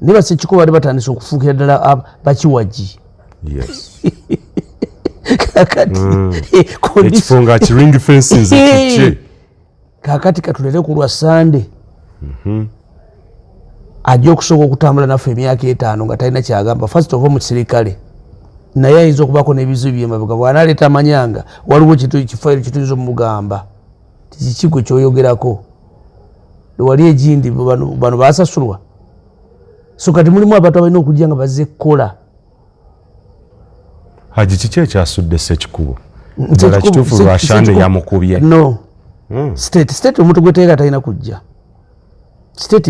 niba Ssekikubo bali batandise okufuukira ddala bakiwaji. Yes. Kakati ekifunga kiring fencing kiki kakati katulere ku lwa Sunday ajja okusobola okutambula naffe emyaka 5 nga talina kyagamba first of all mu kisirikale naye ayinza okubako n'ebizibu byemabega bw'anaaleeta amanyanga waliwo kifairo kituyinza omugamba tikikigwe kyoyogerako wali egindi bano basasulwa so kati mulimu abantu abalina okujja nga bazze kukola. Haji kiki ekyasudde Ssekikubo ddala kituufu lwa Sunday yamukubye? No. State omuntu gweteeka talina kujja. State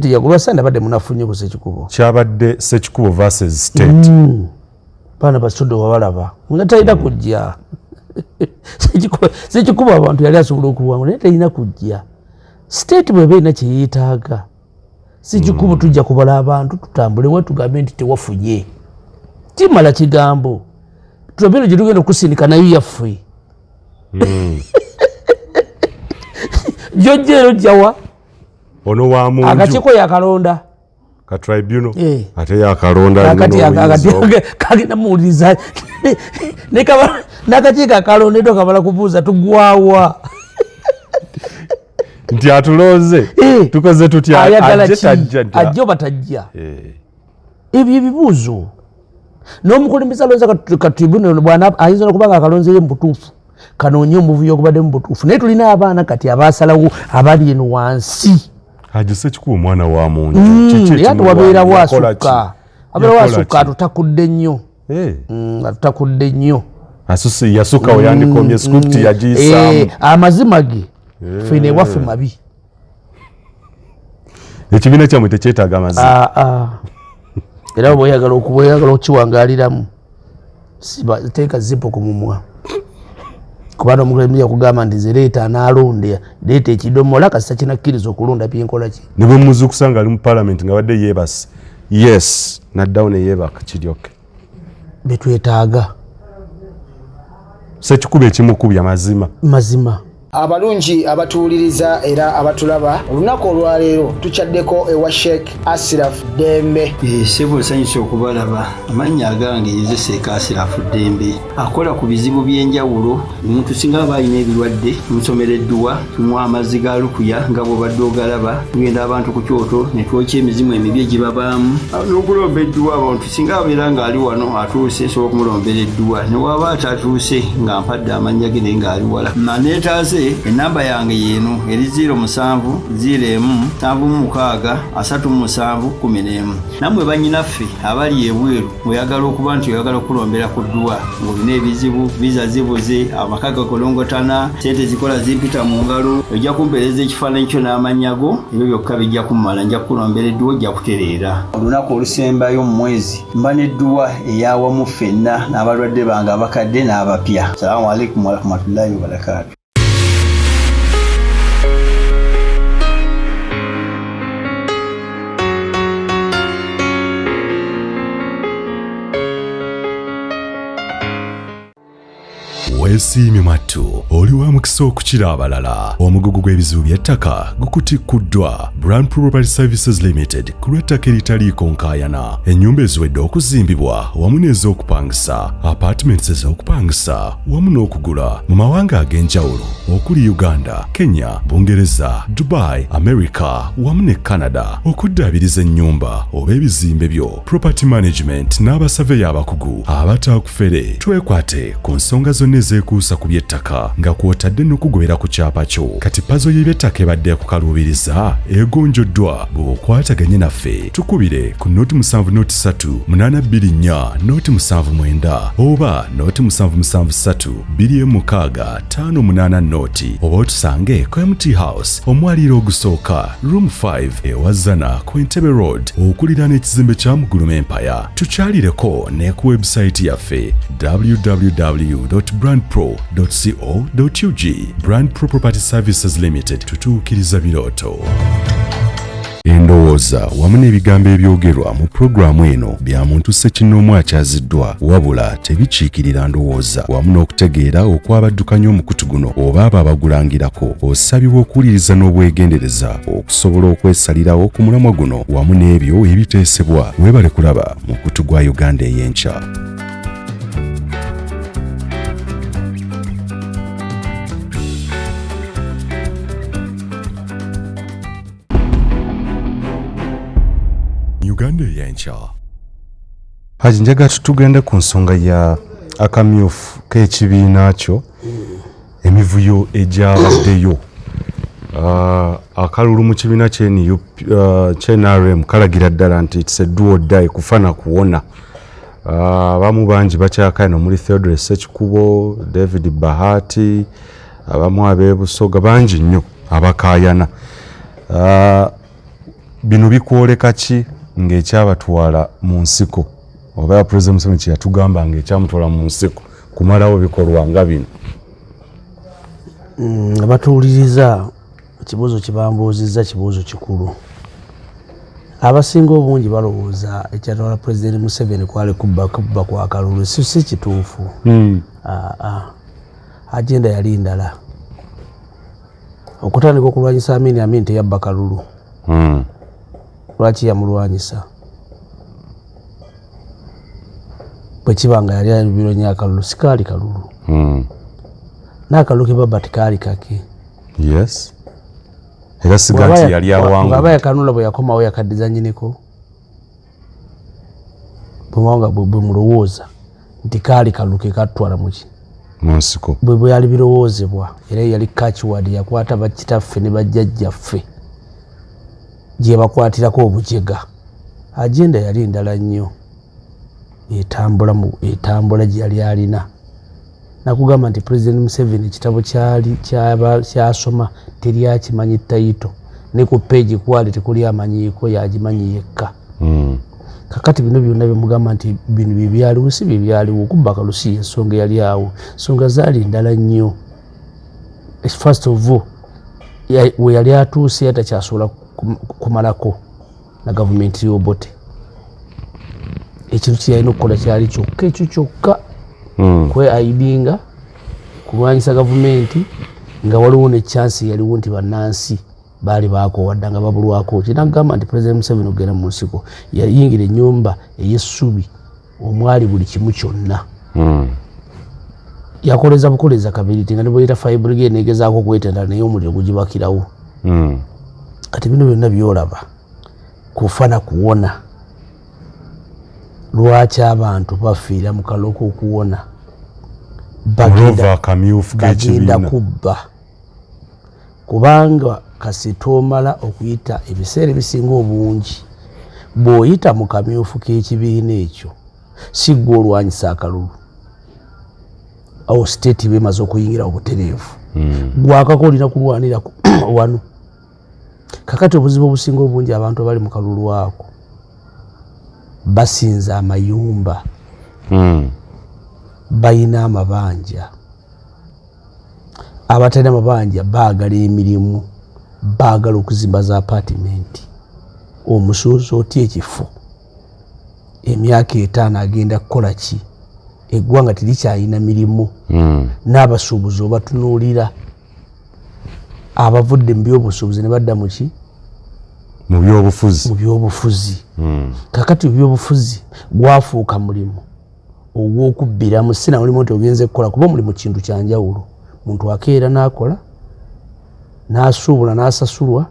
yakulwa Sunday abadde munafunye ku Ssekikubo. Kyabadde Ssekikubo versus State. Baana basudde wabalaba nga talina kujja. Ssekikubo abantu yali asobola okuwangula naye talina kujja. State bweba erina kye yeetaaga. Ssekikubo tujja kubala abantu tutambulewo tugambe nti tewafunye. Timala kigambo. Tulabira gye tugenda okusindika nayo yaffe. Jojjero jawa ono wa munju akakiiko yakalonda ka tribunal ate yakalonda kagenda muwuliriza n'akakiiko akalondeddwa kamala kubuuza tugwawa nti atulonze tukoze tutya ajja oba tajja. Ebyo ebibuuzo n'omukulembeze alonza ka tribunal bwana ayinza okuba nga akalonzeyo mu butuufu kanoonye omuvuyo ogubadde mu butuufu naye tulina abaana kati abaasalawo abali eno wansi. Haji Ssekikubo omwana wa munju naye ate wabeerawo asukka atutakudde nnyo atutakudde nnyo asusi yasukka oyandikomye script yagiyisaamu amazima ge fene waffe mabi ekibiina kyammwe tekyetaaga amazima era bw'oyagala okiwangaaliramu teeka zipo ku mumwa kubanga omukulembeze yakugamba nti zereeta anaalonde leeta ekidomola kasita kinakkiriza okulonda byenkola ki ne bwe muzuukusa nga ali mu parliament nga badde yeebase yes naddawo ne yeebaka kiryoke betwetaaga Ssekikubo ekimukubya mazima. Abalungi abatuwuliriza era abatulaba olunaku olwaleero tukyaddeko ewa Sheikh Ashraf Dembe. Sebo nsanyusa okubalaba amannya agange yeze Sheikh Ashraf Dembe akola ku bizibu by'enjawulo omuntu singa aba alina ebirwadde musomereddwa tumuwa amazzi ga lukuya nga bw'obadde ogalaba tugenda abantu ku kyoto ne twokya emizimu emibi egibabaamu n'okulomba edduwa abantu singa abeera ng'ali wano atuuse sobola okumulombera edduwa ne waba atatuuse nga mpadde amannya ge naye ng'ali wala maneetaase enamba yange yeno eri 0707363711 namwe banyinaffe abali ebweru oyagala okuba nti oyagala okulombera ku dduwa ng'olina ebizibu viza zibuze amaka gakolongotana sente zikola zimpita mu ngalo ojja kumpeereza ekifaananyi kyo n'amanyago ebyo byokka bijja kummala nja kukulombera edduwa ojja kutereera olunaku olusembayo mu mwezi mba n'edduwa eyawamu ffenna n'abalwadde bange abakadde n'abapya. Salaamu alaikum warahmatullahi wabarakatuh. Weesiimye mattu oli wa mukisa okukira abalala. Omugugu gw'ebizibu by'ettaka gukutikuddwa Brand Property Services Limited ku lw'ettaka eritaliiko nkaayana. Ennyumba eziwedde okuzimbibwa wamu n'ez'okupangisa, apartments ez'okupangisa wamu n'okugula mu mawanga ag'enjawulo okuli Uganda, Kenya, Bungereza, Dubai, America wamu ne Canada. Okuddaabiriza ennyumba oba ebizimbe byo, property management n'abasaveya abakugu abataakufere. Twekwate ku nsonga zonna ezekuusa ku by'ettaka nga kw'otadde n'okugobera ku kyapa kyo. Kati pazo y'eby'ettaka ebadde okukaluubiriza egonjoddwa bw'okwataganye naffe. Tukubire ku noti 703 noti 79 oba noti 773 noti oba otusange ku MT House omwaliiro ogusooka room 5 ewazana ku Entebbe Road okuliraana ekizimbe kya Muguluma Empire. Tukyalireko ne ku website yaffe www.brandpro.co.ug. Brand Pro Property Services Limited, tutuukiriza birooto. Endowooza wamu n'ebigambo ebyogerwa mu pulogulaamu eno bya muntu ssekinnoomu akyaziddwa wabula tebikiikirira ndowooza wamu n'okutegeera okwabaddukanya omukutu guno oba abo abagulangirako osabibwa okuwuliriza n'obwegendereza okusobola okwesalirawo ku mulamwa guno wamu n'ebyo ebiteesebwa. Weebale kulaba mukutu gwa Uganda ey'enkya. Uganda ey'enkya. Haji njaga tutugende ku nsonga ya akamyufu k'ekibiina kyo emivuyo egyabaddeyo. Akalulu mu kibiina ky'NRM kalagira ddala nti it's a do or die, kufa na kuwona. Abamu bangi bakyakaina omuli Theodore Ssekikubo, David Bahati, abamu ab'ebusoga bangi nnyo abakaayana. Bino bikwoleka ki ng'ekyabatwala mu nsiko oba President Museveni kye yatugamba ng'ekyamutwala mu nsiko kumalawo bikolwa nga bino? Abatuwuliriza ekibuuzo kye bambuuzizza kibuuzo kikulu. Abasinga obungi balowooza ekyatwala President Museveni kwali kubba kwa kalulu. Si kituufu. Agenda yali ndala. Okutandika okulwanyisa Amin teyabba kalulu. Lwaki yamulwanyisa? Bwe kibanga yali abironya akalulu sikaali kalulu. N'akalulu ke babba tekaali kake. Yes. Era sigati yali awangu. Bw'aba yakanula bwe yakomawo yakaddiza nnyiniko. Bw'amawanga bwe mulowooza nti kaali kalulu ke katwala muki mu nsiko. Bwe yali birowoozebwa era yali kakiwadi yakwata bakitaffe ne bajjajjaffe gye bakwatirako obujega. Agenda yali ndala nnyo etambula gye yali alina. Nakugamba nti President Museveni ekitabo kyasoma teri akimanyi tayito, ne ku peegi kwali tekuli amanyiiko, yagimanyi yekka. Kakati bino byonna bimugamba nti bino bye byaliwo si bye byaliwo, kubba kalusi ensonga yali awo. Ensonga zaali ndala nnyo. First of all, we yali atuuse yatakyasobola kumalako na gavumenti y'Obote. Ekintu kyalina okukola kyali kyokka ekyo kyokka. Kweayidinga kulwanyisa gavumenti nga waliwo ne chance yaliwo nti bannansi baali baakowadda nga babulwako. Kinagamba nti President Museveni ogenda mu nsiko yayingira ennyumba ey'essubi omwali buli kimu kyonna. Yakoleza bukoleza kabiri nga ne bweyita fire brigade negezaako okwetenda naye omuliro gugibakirawo. Kati bino byonna byolaba kufa na kuwona. Lwaki abantu bafiira mu kaloko okuwona? Bagenda kubba. Kubanga kasita omala okuyita ebiseera ebisinga obungi bw'oyita mu kamyufu k'ekibiina ekyo si ggwe olwanyisa akalulu. Awo state bemaze okuyingira obutereevu. Gwakako olina kulwanira wano. Kakati obuzibu obusinga obungi abantu abali mu kalulu ako basinza amayumba. Bayina amabanja. Abatalina amabanja baagala emirimu, baagala okuzimba za apartment. Omusuuzo oti ekifo emyaka 5 agenda kukola ki? Eggwanga terikyalina mirimu. N'abasuubuzi obatunuulira abavudde mu byobusuubuzi ne badda mu ki? Mu byobufuzi. Kakati ebyobufuzi gwafuuka mulimu ogw'okubbiramu. Sina mulimu nti ogenze kukola kuba mulimu kintu kya njawulo. Muntu akeera n'akola, n'asuubula n'asasulwa,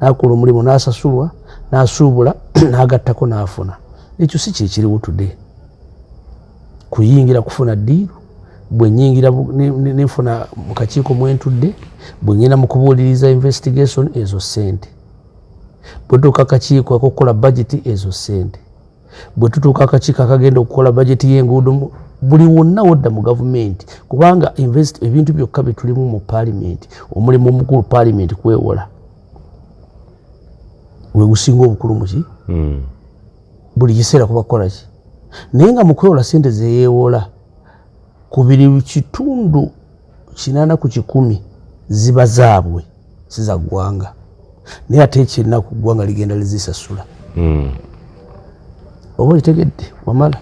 n'akola omulimu n'asasulwa, n'asuubula n'agattako n'afuna. Ekyo si kye kiriwo today. Kuyingira kufuna ddiiru, bwe nnyingira nefuna mu kakiiko mwentudde, bwe ngenda mu kubuuliriza investigation ezo ssente. Bwe tutuuka akakiiko akokukola budget ezo ssente. Bwe tutuuka akakiiko akagenda okukola budget y'enguudo, buli wonna wodda mu gavumenti, kubanga ebintu byokka bitulimu mu parliament. Omulimu omukulu parliament kwewola we gusinga obukulu muki? Buli kiseera kuba kukola ki? Naye nga mu kwewola ssente zeyeewola ku biri kitundu 8 ku 10 ziba zaabwe si za ggwanga. naye ate ekyennaku ggwanga ligenda lizisasula. Oba olitegedde wamala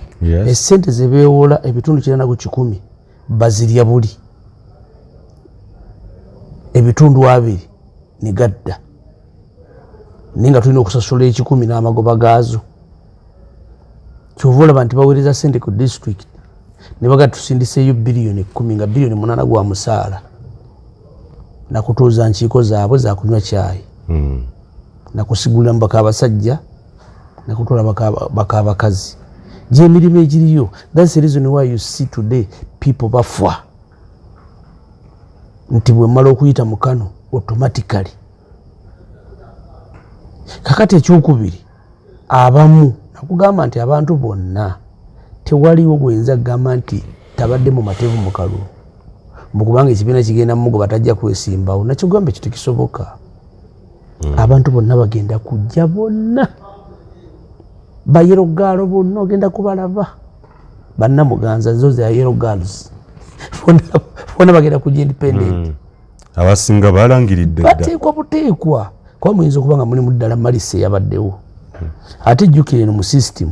essente zebeewola ebitundu 410 bazirya buli ebitundu 2 ne gadda naye nga tulina okusasula 10 n'amagoba gaazo. Kyova olaba nti baweereza ssente ku district ne baga tusindiseeyo biliyoni 10 nga biliyoni 8 gwa musaala nakutuuza nkiiko zaabwe zakunywa caayi nakusigulira mu baka abasajja nakutwala baka abakazi gy'emirimu egiriyo. That's the reason why you see today people bafa nti bwe mmala okuyita mu kano automatically. Kakati ekyokubiri abamu nakugamba nti abantu bonna tewaliwo bwenza kugamba nti tabadde mu matevu mu kalulu mukubanga ekibiina kigenda mu mugo batajja kwesimbawo nakigamba ekyo tekisoboka. Abantu bonna bagenda kujja bonna bayero gaalo bonna ogenda kubalaba bannamuganza zo za yero girls bonna bagenda kujja independent. Abasinga balangiridde bateekwa buteekwa kuba muyinza okuba nga mulimu ddala malise eyabaddewo. Ate jjukire eno mu system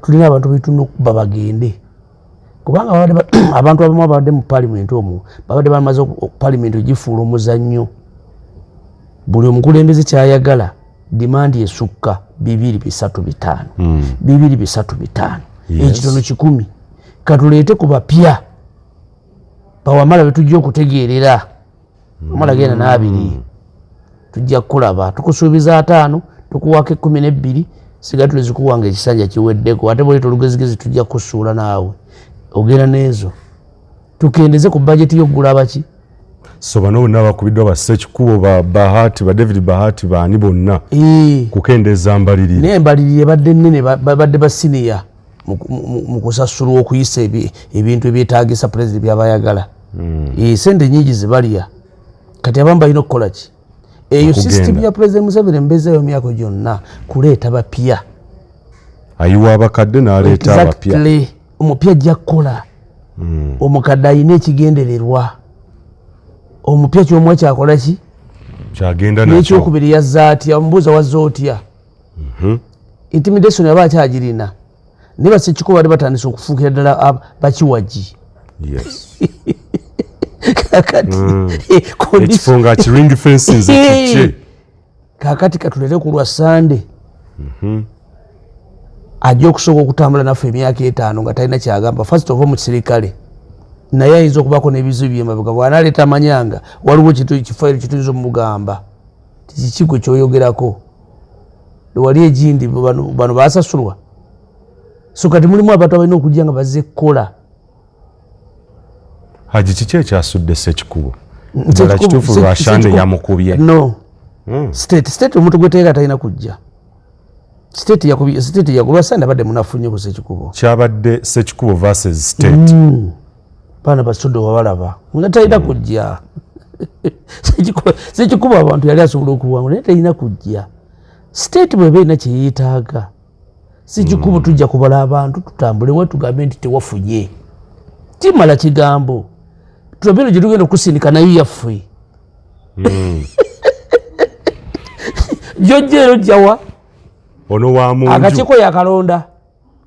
tulina abantu betulina okuba bagende kubanga abantu abamu abadde mu parliament omwo babadde bamaze parliament gifuula omuzannyo. Buli omukulembeze kyayagala dimandi esukka 235 235 ekitono 10 katuleete ku bapya bawamala betujja okutegeerera amala genda n'abiri tujja kulaba tukusuubiza 5 tukuwaka 12 siga tulizikuwanga ekisanja kiweddeko ate bwoleta olugezigezi tujja kusuula naawe ogenda n'ezo tukendeze ku bajeti y'okugula abaki. So bano bonna bakubiddwa ba Ssekikubo ba Bahati ba David Bahati baani bonna kukendeeza mbalirire naye embalirire badde nnene babadde ba senior mu kusasulwa okuyisa ebintu ebyetaagisa president byabayagala. Sente nyingi zibalya kati abamu balina okukola ki eyo system ya president Museveni embezeeyo myaka gyonna kuleeta bapya ayiwa abakadde n'aleeta abapya. Omupya ajja kukola omukadde ayina ekigendererwa omupya kyomwa kyakola ki kyagenda nakyo n'ekyokubiri yazza atya omubuuza wazza otya. Intimidation yaba akyagirina naye ba Ssekikubo bali batandise okufuukira ddala bakiwagi. Kakati ekifunga kiring fences ekikye kakati katulete ku lwa Sunday ajja okusooka okutambula naffe emyaka 5 nga talina kyagamba first of all mu kisirikale naye ayinza okubaako n'ebizibu byemabega bw'anaaleeta amanyanga waliwo kifayiro kituyinza omugamba tikikigwe kyoyogerako wali egindi bano basasulwa so kati mulimu abantu abalina okujja nga bazze kukola. Haji kiki ekyasudde Ssekikubo ddala kituufu lwashande yamukubye no state omuntu gweteeka talina kujja state yakulwa Sande abadde munafu nnyo ku Ssekikubo kyabadde Ssekikubo versus state. Baana basudde wabalaba nga talina kujja Ssekikubo abantu yali asobola okuwangula naye talina kujja. State bweba erina kyeyeetaaga Ssekikubo tujja kubala abantu tutambulewo tugambe nti tewafunye timala kigambo tulabeno gye tugenda okusindika nayo yaffe gyojjeero jjawa ono wa munju akakiiko yakalonda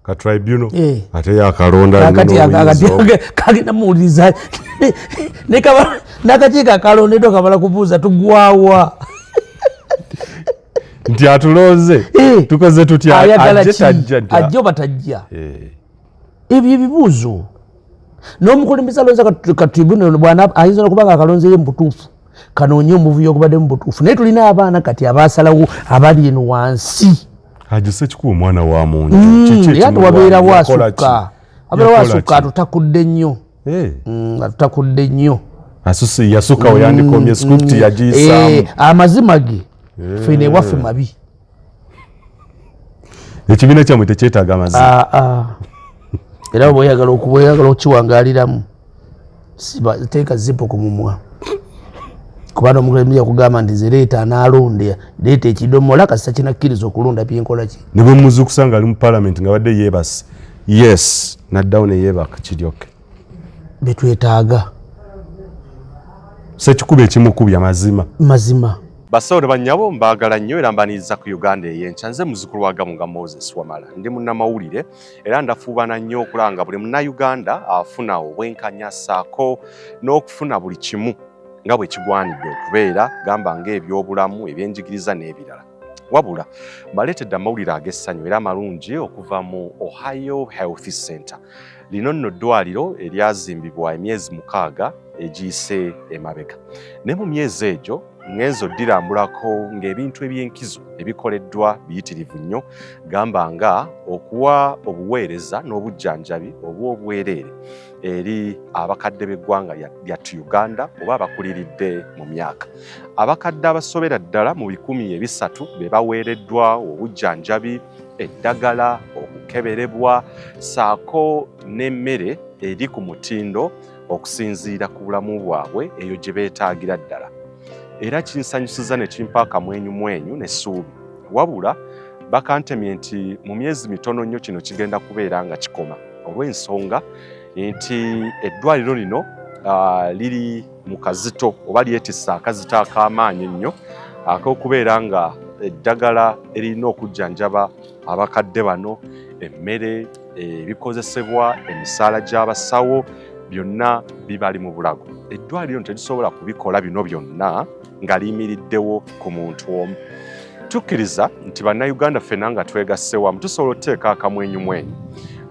ka tribunal ate yakalonda kagenda muwuliriza n'akakiiko akalondeddwa kamala kubuuza tugwawa nti atulonze tukoze tutya ajja oba tajja. Ebyo ebibuuzo n'omukulembeze alonza ka tribunal bwana ayinza okuba nga akalonzeyo mu butuufu kanoonye omuvuyo ogubadde mu butuufu naye tulina abaana kati abaasalawo abali eno wansi. Haji Ssekikubo omwana wa munju ate wabeerawo asukka atutakudde nnyo atutakudde nnyo yasukka weyandikomye script yagiyisaamu amazima ge fene ewaffe mabi ekibiina kyammwe tekyetaaga amazima era bweyagala okukiwangaaliramu teeka zipo ku mumwa kubanga omukulembeze yakugamba nti nze leeta anaalonde leeta ekidomola kasita kinakkiriza okulonda byenkola ki ne bwe muzuukusa nga ali mu parliament nga badde yeebase yes naddawo ne yeebaka kiryoke betwetaaga Ssekikubo ekimukubya mazima Basawo banyabo mbagala nnyo era mbaniriza ku Uganda ey'enkya. Nze muzzukulu wa Gamuga Moses Wamala ndi munnamawulire era ndafuubana nnyo okulanga buli munnayuganda afuna obwenkanya ssaako n'okufuna buli kimu nga bwe kigwanidde okubeera gamba ng'ebyobulamu ebyenjigiriza n'ebirala. Wabula mbaleetedde amawulire ag'essanyu era amalungi okuva mu Ohio Health Center. Lino nno ddwaliro eryazimbibwa emyezi 6 egiyise emabega. Ne mu myezi egyo ngenzo dirambulako ng'ebintu eby'enkizo ebikoleddwa biyitirivu nnyo gamba nga okuwa obuweereza n'obujjanjabi obw'obwereere eri abakadde b'eggwanga lyattu Uganda oba abakuliridde mu myaka. Abakadde abasobera ddala mu 300 be baweereddwa obujjanjabi, eddagala, okukeberebwa ssaako n'emmere eri ku mutindo okusinziira ku bulamu bwabwe eyo gye beetaagira ddala. Era kinsanyusiza ne kimpa akamwenyumwenyu n'essuubi. Wabula bakantemye nti mu myezi mitono nnyo kino kigenda kubeera nga kikoma olw'ensonga nti eddwaliro lino liri mu kazito oba lyetisse akazito ak'amaanyi ennyo ak'okubeera nga eddagala erina okujjanjaba abakadde bano, emmere, ebikozesebwa, emisaala gy'abasawo byonna bibali mu bulago. Eddwaliro terisobola kubikola bino byonna nga liyimiriddewo ku muntu omu. Tukkiriza nti bannayuganda ffenna nga twegasse wamu tusobola okuteeka akamwenyumwenyu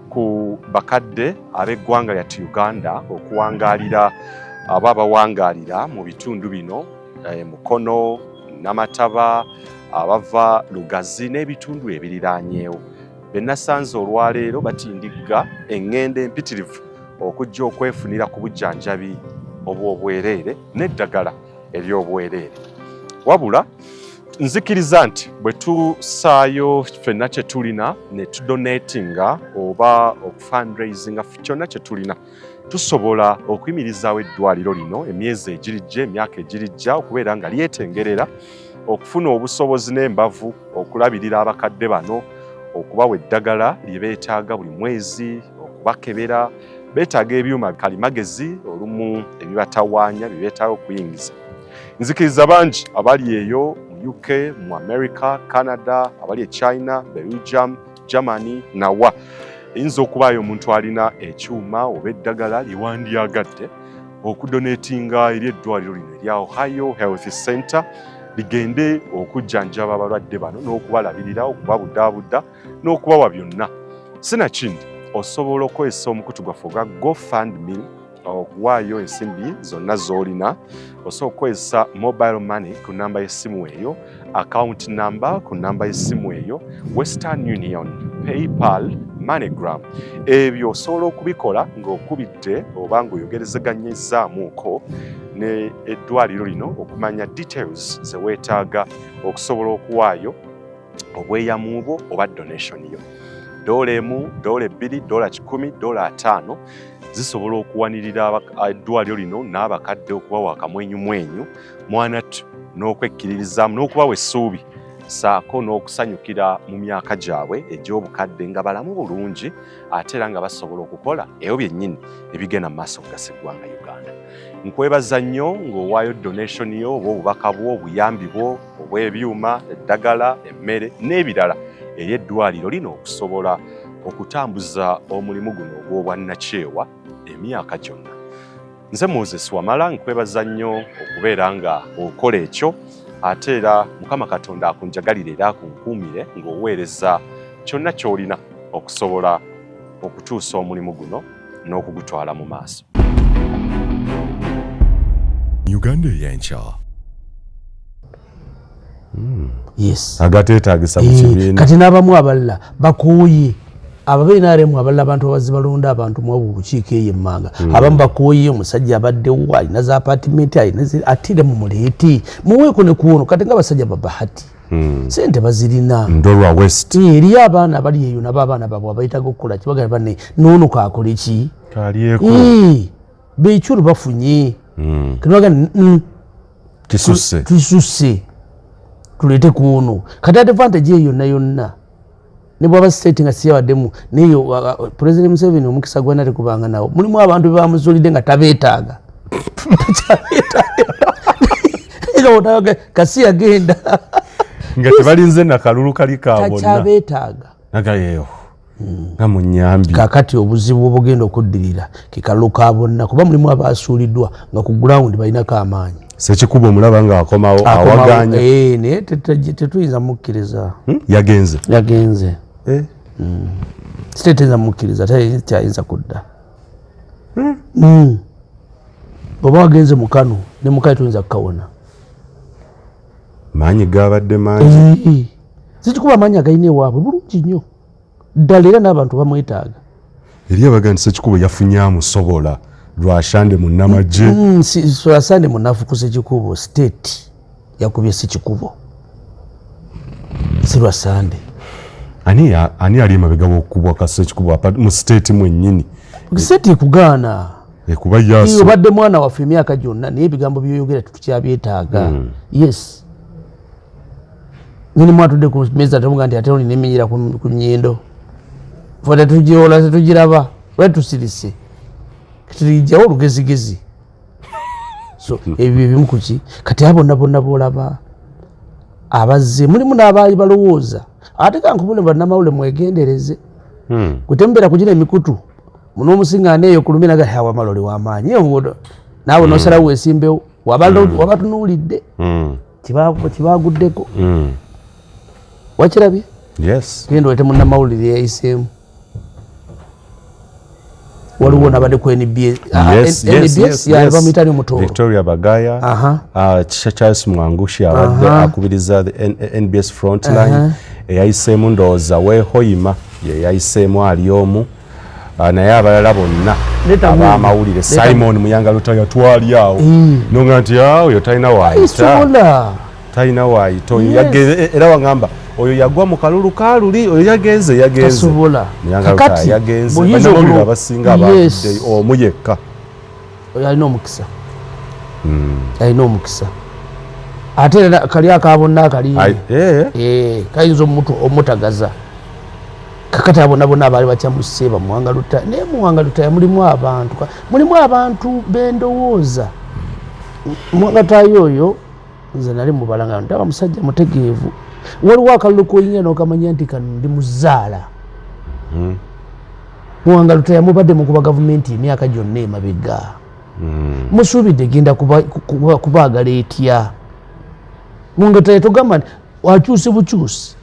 ku bakadde ab'eggwanga lyattu Uganda okuwangaalira aba abawangaalira mu bitundu bino Mukono, Namataba, abava Lugazi n'ebitundu ebiriraanyeewo. Be nasanze olwaleero batindigga eŋŋendo empitirivu okujja okwefunira ku bujjanjabi obw'obwereere n'eddagala ery'obwereere. Wabula nzikiriza nti bwe tusaayo ffenna kye tulina ne tudonatinga oba okufundraisinga kyonna kye tulina tusobola okuyimirizaawo eddwaliro lino emyezi egirijja, emyaka egirijja okubeera nga lyetengerera okufuna obusobozi n'embavu okulabirira abakadde bano, okubawa eddagala lye beetaaga buli mwezi, okubakebera. Beetaaga ebyuma kalimagezi olumu ebibatawaanya bye beetaaga okuyingiza. Nzikiriza bangi abali eyo mu UK, mu America, Canada, abali e China, Belgium, Germany nawa. Eyinza okubaayo omuntu alina ekyuma oba eddagala lyewandyagadde okudonatinga eri eddwaliro lino erya Ohio Health Center ligende okujjanjaba abalwadde bano n'okubalabirira, okubabuddaabudda n'okubawa byonna. Sinakindi osobola okukozesa omukutu gwaffe ogwa GoFundMe okuwaayo ensimbi zonna z'olina. Osobola okukozesa mobile money ku namba y'essimu eyo, account number ku namba y'essimu eyo, Western Union, PayPal, MoneyGram. Ebyo osobola okubikola ng'okubidde oba ng'oyogerezeganyizaamuuko ne eddwaliro lino okumanya details ze weetaaga okusobola okuwaayo obweyamu bwo oba donation yo. $1, $2, $10, $5 zisobola okuwanirira eddwaliro lino n'abakadde okubawa akamwenyumwenyu mwanattu n'okwekkiririzaamu n'okubawa essuubi ssaako n'okusanyukira mu myaka gyabwe egy'obukadde nga balamu bulungi ate era nga basobola okukola ebyo byennyini ebigenda mu maaso okugasa eggwanga Uganda. Nkwebaza nnyo ng'owaayo donation yo oba obubaka bwo, obuyambi bwo obw'ebyuma, eddagala, emmere n'ebirala eri eddwaliro lino okusobola okutambuza omulimu guno ogw'obwannakyewa emyaka gyonna. Nze Moses Wamala nkwebaza nnyo okubeera nga okola ekyo ate era Mukama Katonda akunjagalire era akunkuumire ng'oweereza kyonna ky'olina okusobola okutuusa omulimu guno n'okugutwala mu maaso. Uganda ey'enkya. Yes. Agateetaagisa mu kibiina. Kati n'abamu abalala bakooye ababeera aremu abalala abantu abazibalonda abantu mu abo bukiiko eyo emmanga. Abamu bakooye omusajja abaddewo alina za apartment alina atire mu muleeti muweeko ne kuwono kati ng'abasajja babahati. Sente bazirina. Ndolwa West. Eriyo abaana abali eyo nabo abaana babwe abayitaga okukola kibagala bane n'ono kaakole ki? Kalyeko. Beekyolo bafunye. Kibaga tususe. Tulete kuwono. Kati advantage eyo yonna. Ne bwaba state nga siyawaddemu neyo President Museveni omukisa gwa nate kubanga nawo mulimu abantu bamuzulidde nga tabeetaaga. kasi yagenda nga tebalinze nakalulu kali kabonna takyabeetaaga nagayeyo nga mu nnyambi kakati obuzibu obugenda okuddirira kikalulu ka bonna kuba mulimu abasuuliddwa nga ku gulawundi balinako amaanyi Sekikubo omulaba nga akomawo awaganya naye tetuyinza mukkiriza yagenze sitetuyinza mukkiriza tyayinza kudda oba wagenze mukano ne mukale tuyinza kukawona maanyi gabadde mangi Sekikubo amaanyi agalina ewaabwe bulungi nnyo ddala era n'abantu bamwetaaga eri abaga nti Sekikubo yafunye amusobola lwashande munnamagye lwasande munafuku Sekikubo state yakubye Sekikubo si lwasande ani ali emabega w'okukubwa ka Sekikubo mu state mwennyini state ekugaana ekuba yaso obadde mwana waffe emyaka gyonna naye ebigambo byoyogera tukyabyetaaga yes nyini mwatudde ku meza temuga nti ate olina eminyira ku nnyindo fe tetugiola tetugiraba lwe tusirise tulijjawo olugezigezi so ebyo ebimu kuki kati abonna bonna boolaba abazze mulimu n'abaali balowooza ate kankubule bannamawule mwegendereze kutembeera kugira emikutu mun'omusiŋŋaana eyo ku lumina gali awa malole w'amaanyi naawe nosalawo weesimbewo wabatunuulidde kibaguddeko wakirabye genda olete munnamawulire yayiseemu waliwo nabadde ku NBS yaliva muyitani omutoro Victoria Bagaya Charles Mwangushi abadde akubiriza NBS Frontline eyayiseemu ndowooza weehoyima ye yayiseemu ali omu naye abalala bonna ab'amawulire Simon Muyanga Lutaya twali awo nonga nti oyo talina waayita era wagamba oyo yagwa mu kalulu kaluli oyo yagenze Muyanga Lutaya yagenze bannamawulire abasinga abavudde omu yekka oyo alina omukisa ate era kali akabonna akali kayinza omutagaza kakati abona bonna abaali bakyamuseeba Muwanga Lutaya naye Muwanga Lutaya mulimu abantu bendowooza Muwanga Lutaya oyo nze nali mubalanga ndaba musajja mutegeevu waliwo akalulu koyinya n'okamanya nti kano ndi muzaala Muwanga Lutaya mubadde mukuba gavumenti emyaka gyonna emabega musuubidde genda kubaagala etya Muwanga Lutaya togamba nti wakyusi bukyusi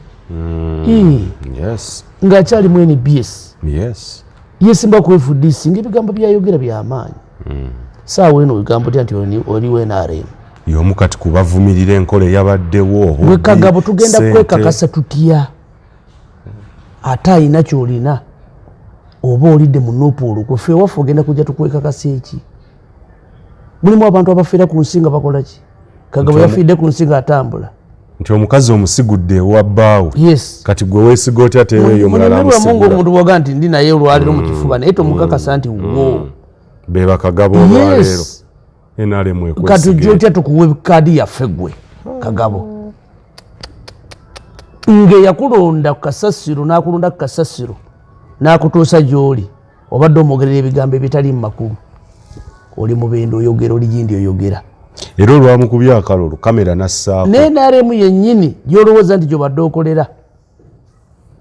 ng'akyalimu NBS yesimba ku FDC ng'ebigambo byayogera by'amaanyi saawa eno bigambo tya nti oliwo NRM y'omu kati kubavumirira enkola eyabaddewo gwe Kagabo tugenda kwekakasa tutya ate ayina kyolina oba olidde mu Nuupu kufe waffe ogenda kujja tukwekakasa eki mulimu abantu abafiira ku nsi nga bakola ki Kagabo yafiidde ku nsi ng'atambula nti omukazi omusigudde ewa bbaawo kati gwe weesiga otya teweeyo omulala amusigula omuntu bwoga nti ndi naye olwaleero mu kifuba naye tomukakasa nti wo be bakagabo olwaleero NRM kati ojja otya tukuwa kaadi yaffe gwe Kagabo ng'eyakulonda ku kasasiro n'akulonda ku kasasiro n'akutuusa gy'oli obadde omwogerera ebigambo ebitali mu makulu oli mubendo oyogera oli gindi oyogera era olwamukubye akalulu kamera nassaako naye NRM yennyini gy'olowooza nti gy'obadde okolera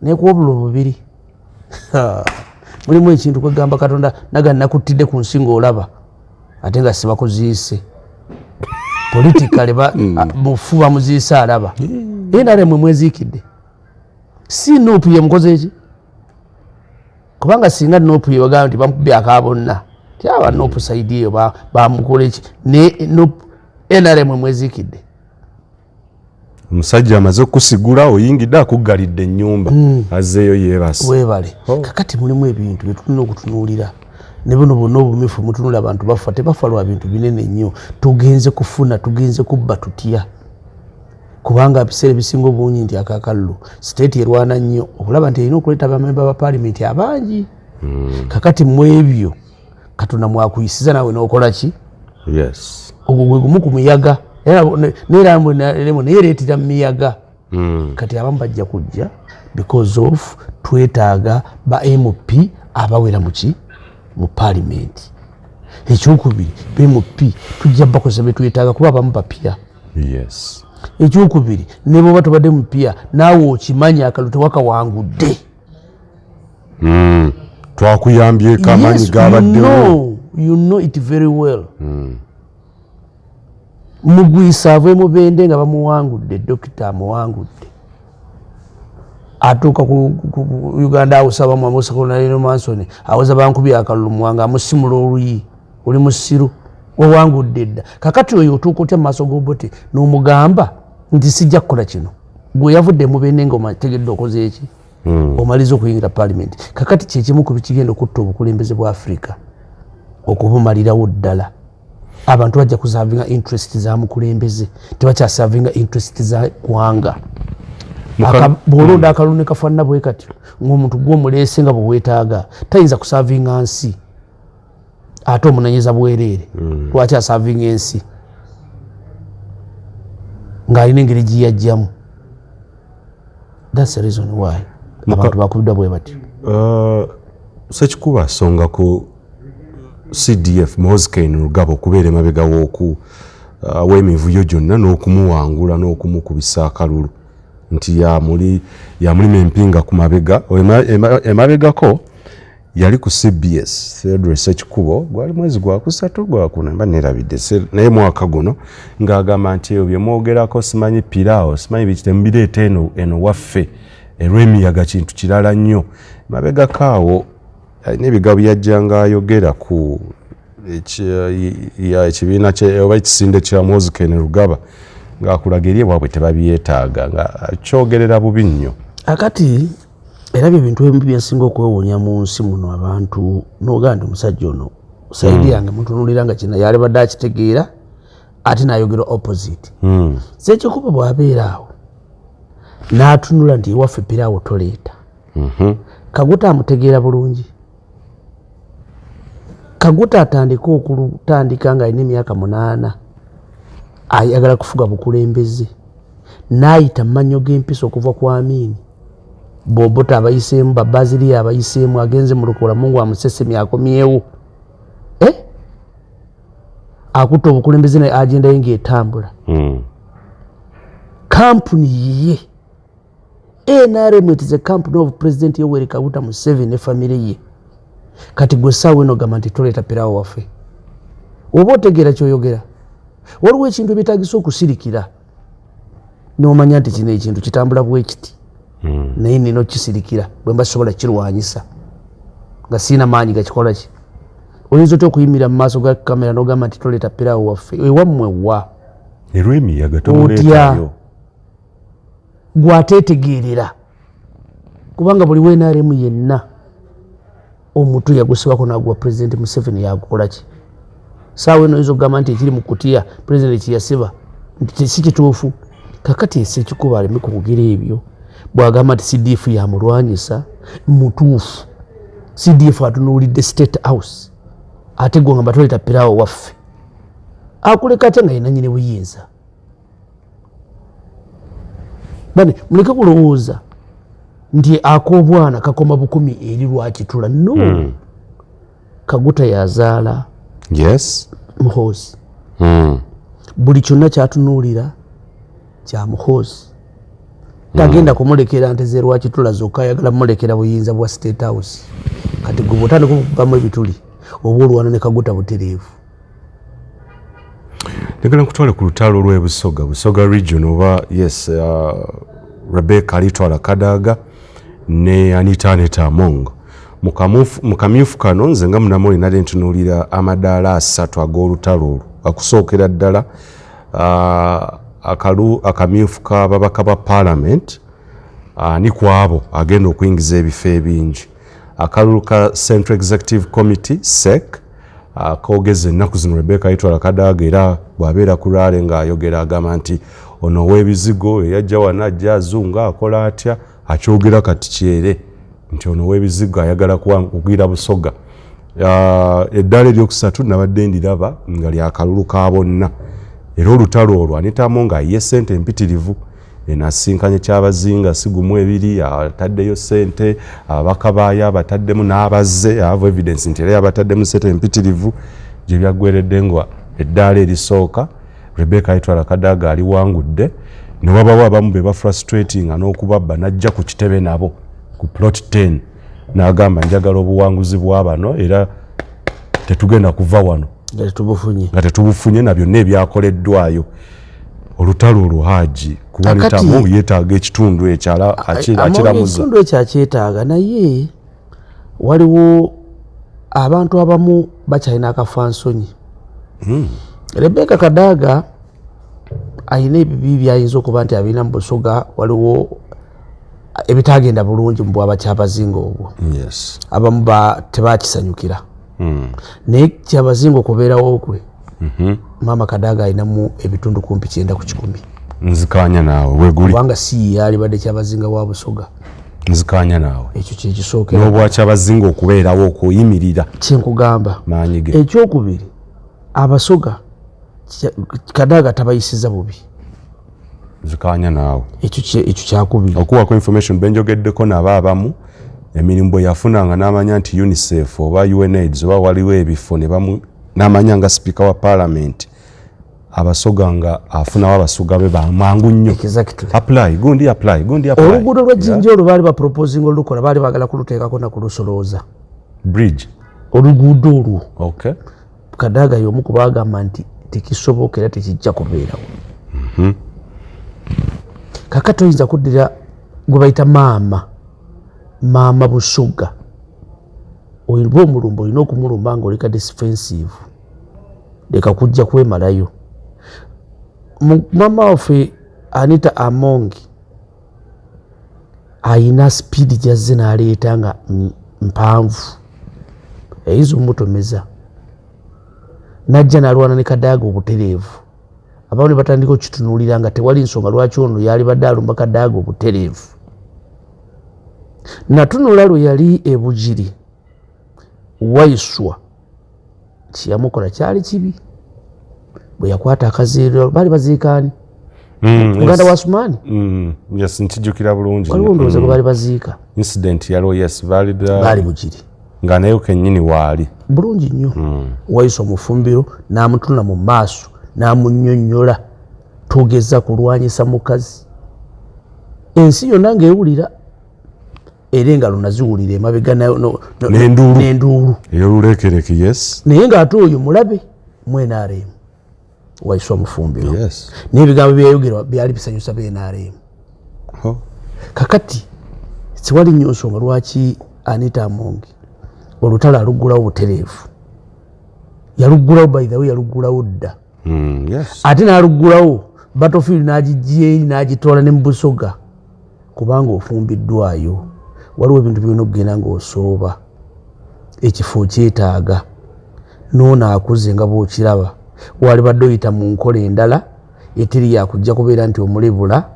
nekuwa obulo bubiri mulimu ekintu kwegamba Katonda naga nakuttidde ku nsi ng'olaba ate nga sibakuziise politikale mufu bamuziise alaba NRM mweziikidde si Nuupu ye mukoze eki kubanga singa Nuupu ye bagamba nti bamukubye akabonna tyaba Nuupu saidi eyo bamukola eki NRM mweziikidde omusajja amaze okusigula oyingidde akuggalidde ennyumba azzeeyo yeebase weebale kakati mulimu ebintu byetulina okutunuulira ne buno bonna obumifu mutunula abantu bafa tebafa lwa bintu binene nnyo tugenze kufuna tugenze kubba tutya kubanga ebiseera ebisinga obungi nti akakalulu state erwana nnyo okulaba nti erina okuleeta bamemba ba paalamenti abangi kakati mu ebyo Katonda mwakuyisiza nawe n'okola ki ogwo gwe gumu ku muyaga nerambo neyereetera mu miyaga kati abamu bajja kujja because of twetaaga ba MP abawera muki mu paalamenti ekyokubiri MP tujja bakoze betwetaaga kuba abamu bapya Yes. Ekyokubiri ne bwoba tobadde mupya naawe okimanya akalulu tewakawangudde. Twakuyambyeko amaanyi gabaddewo. You know it very well. Mugwisa aveemu Bende nga bamuwangudde, dokita amuwangudde. Atuuka ku Uganda House abamu amusako na Lino Mansoni awoza bankubi akalulu muwanga amusimula oluyi oli musiru wawangudde dda. Kakati oyo otuuka otya mu maaso g'Obote n'omugamba nti sijja kukola kino. Gwe yavudde mu Bende nga otegedde okoze eki? Omaliza okuyingira Parliament. Kakati kyekimu ku bikigenda okutta obukulembeze bwa Africa okubumalirawo ddala. Abantu bajja kusavinga interest za mukulembeze tebakyasavinga interest za ggwanga. Bw'olonda akalulu ne kafaanana bwe kati ng'omuntu gw'omuleese nga bwe weetaaga tayinza kusavinga nsi ate omunanyeza bwereere lwaki asavinga ensi ng'alina engeri giyajjamu. That's the reason why abantu bakubiddwa bwe batyo. Sekikuba asonga ku CDF Mozken Rugaba okubeera emabega w'emivuyo gyonna n'okumuwangula n'okumukubisa akalulu nti yamulima empinga ku mabega. Emabegako yali ku CBS Theodore Sekikubo gwali mwezi gwa kusatu gwakuna mba neerabidde naye mwaka guno ng'agamba nti ebyo bye mwogerako simanyi piraawo simanyi biki temubireeta eno waffe olw'emiyaga kintu kirala nnyo. Emabegako awo n'ebigambo byajjanga ayogera ku ekibiina oba ekisinde kya Mozken Rugaba ng'akulaga eri bwabwe tebabyetaaga nga kyogerera bubi nnyo. Akati era ebintu ebimu byensinga okwewonya mu nsi muno abantu n'ogamba nti omusajja ono sayidi yange mutunulira nga kino yali badde akitegeera ate n'ayogera opposite. Sekikuba bw'abeera awo n'atunula nti ewaffe piraawo toleeta. Kaguta amutegeera bulungi. Kaguta atandika okutandika ng'alina emyaka 8 ayagala kufuga bukulembeze n'ayita mu mannyo g'empisa okuva ku Amini. Bobota abayiseemu Babaziri abayiseemu agenze mu Lukola Mungu amusesemi akomyewo. Akutta obukulembeze ne agenda ye ng'etambula. Kampuni yiye NRM it is a company of President Yoweri Kaguta Museveni ne family ye. Kati gwe ssaawa eno gamba nti toleeta piraawo waffe. Oba otegeera kyoyogera. Waliwo ekintu ebyetaagisa okusirikira n'omanya nti kino ekintu kitambula bwe kiti. Naye nina okukisirikira bwe mba sobola kirwanyisa nga siina maanyi gakikola ki. Oyinza otya okuyimira mu maaso ga kamera n'ogamba nti toleeta piraawo waffe ewammwe wa erw'emiyaga tomuleetayo gwateetegeerera kubanga buli NRM yenna omuntu yagusibako n'aguwa President Museveni yagukola ki. Saawa eno oyinza okugamba nti ekiri mu kutiya President kiyasiba nti si kituufu. Kakati Sekikuba aleme kukugira ebyo. Bw'agamba nti CDF yamulwanyisa mutuufu. CDF atunuulidde State House ate gwe ngamba toleeta piraawo waffe. Akuleka atya nga yenna nnyini buyinza. Bane muleke kulowooza nti ak'obwana kakoma bukumi eri lwakitula. No. Kaguta yazaala Muhoozi. Buli kyonna kyatunuulira kya Muhoozi. Tagenda kumulekera nte ze lwakitula zokka ayagala mulekera buyinza bwa State House. Kati gwe bw'otandika okukubamu ebituli oba olwana ne Kaguta butereevu. Njagala nkutwale ku lutalo lw'e Busoga region oba Rebecca alitwala Kadaga ne Anita Among. Mu kamyufu kano nze nga munamuli nali ntunuulira amadaala 3 ag'olutalo olwo. Akusookera ddala akamyufu k'ababaka ba Parliament ni ku abo agenda okuyingiza ebifo ebingi. Akalulu ka Central Executive Committee SEC kogeze ennaku zino Rebecca alitwala Kadaga era bw'abeera ku Rale ng'ayogera agamba nti ono ow'ebizigo eyajja wano ajja azunga akola atya akyogera kati kyere nti ono ow'ebizigo ayagala kugira Busoga. Eddaala eryokusatu nabadde ndiraba nga lyakalulu ka bonna era olutalo olwo Anita Among ayiye ssente empitirivu enasinkanye ky'abazinga sigumu 2 ataddeyo ssente ababaka baayo abataddemu n'abazze avo evidence nti era abataddemu ssente empitirivu gye byaggweredde nga eddaala erisooka Rebecca Aitwala Kadaga ali wangudde ne wabawo abamu be ba frustrating n'okubabba najja ku kitebe nabo ku plot 10 n'agamba njagala obuwanguzi bw'abano era tetugenda kuva wano nga tetubufunye na byonna ebyakoleddwayo olutalo olwo Haji kubalitamu yeetaaga ekitundu ekiramuza ekitundu ekyo akyetaaga naye waliwo abantu abamu bakyalina akafansonyi. Rebecca Kadaga ayina ebibi byayinza okuba nti abina mu Busoga, waliwo ebitagenda bulungi mu bw'abakyabazinga obwo. Abamu tebakisanyukira. Naye kyabazinga okubeerawo kwe Maama Kadaga ayinamu ebitundu kumpi 9 ku 10. Nzikanya naawe weguli kubanga si yali badde kyabazinga wa Busoga. Nzikanya naawe ekyo kye kisookera n'obwakyabazinga okubeerawo okuyimirira kyenkugamba. Maanyige ekyokubiri Abasoga Kadaga tabayisiza bubi. Nzikanya naawe ekyo kyakubiri. Okuwako information benjogeddeko nabo abamu emirimu bwe yafunanga n'amanya nti UNICEF oba UNAIDS oba waliwo ebifo n'amanya nga speaker wa parliament Abasoga nga afunawo Abasoga be bamangu nnyo. Apply gundi. Oluguudo lwa Jinjolo baali baproposing olukola baali baagala kuluteekako na kulusolooza bridge oluguudo olwo. Okay. Kadaga y'omu ku baagamba nti tekisoboka era tekijja kubeerawo. Kakati oyinza kuddira gwe bayita maama Busoga oyiba omulumba olina okumulumba nga olika defensive leka kujja kwemalayo. Mama waffe Anita Amongi ayina speed gyazze n'aleeta nga mpanvu eyinza omutomeza najja n'alwana ne Kadaga obutereevu. Abamu ne batandika okitunuulira nga tewali nsonga lwaki ono yali badde alumba Kadaga obutereevu. Natunula lwe yali e Bugiri Waiswa kiyamukola kyali kibi bwe yakwata akaziiro baali baziikaani muganda wa Asumani. Yes, ntijjukira bulungi. Waliwo ndowooza gwe baali baziika incident yaliwo. Yes, baali Bugiri nga naye kennyini waali bulungi nnyo. Waiswa mufumbiro n'amutunula mu maaso n'amunnyonnyola togeza kulwanyisa mukazi. Ensi yonna ng'ewulira era engalo naziwulira emabega n'enduulu ey'olulekereke. Yes, naye ng'ate oyo mulabe mu NRM Waiswa mufumbiro. Yes. N'ebigambo byayogerwa byali bisanyusa be NRM. Kakati siwali nnyo nsonga lwaki Anita Amongi olutalo aluggulawo butereevu. Yaluggulawo by the way, yaluggulawo dda. Ate n'aluggulawo battlefield n'agijja n'agitwala ne mu Busoga kubanga ofumbiddwayo. Waliwo ebintu byonna okugenda ng'osooba ekifo kyetaaga n'ono akuze nga bw'okiraba wali badde oyita mu nkola endala eteri yakujja kubeera nti omulebula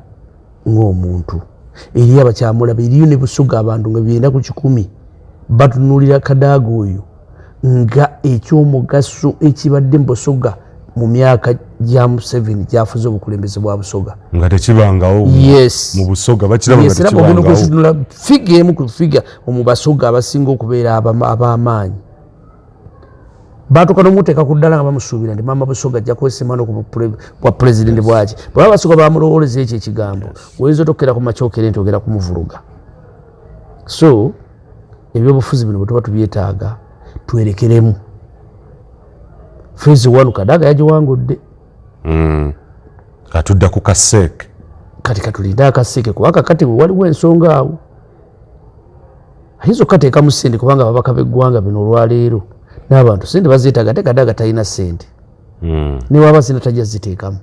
ng'omuntu. Eri abakyamulaba eriyo ne Busoga abantu nga byenda ku 10 batunuulira Kadaga oyo nga ekyomugaso ekibadde mu Busoga mu myaka gya Museveni gyafuze obukulembeze bwa Busoga nga tekibangawo. Mu Busoga bakiraba nga tekibangawo. Figa emu ku figa mu Basoga abasinga okubeera ab'amaanyi baatuuka n'omuteeka ku ddala nga bamusuubira nti Maama Busoga ajja kwesimana bwa pulezidenti bwaki. Bwe baba Basoga bamulowooleza ekyo ekigambo oyinza otokera ku makyokere nti ogera kumuvuluga. So ebyobufuzi bino bwe tuba tubyetaaga twerekeremu. Phase 1 Kadaga yagiwangudde. Katudda ku kaseeke. Kati katulinde akaseeke kubanga kati waliwo ensonga awo. Ayinza okukateekamu ssente kubanga ababaka b'eggwanga bino olwaleero n'abantu ssente bazeetaaga ate Kadaga talina ssente. Ne waba ssente tajja ziteekamu.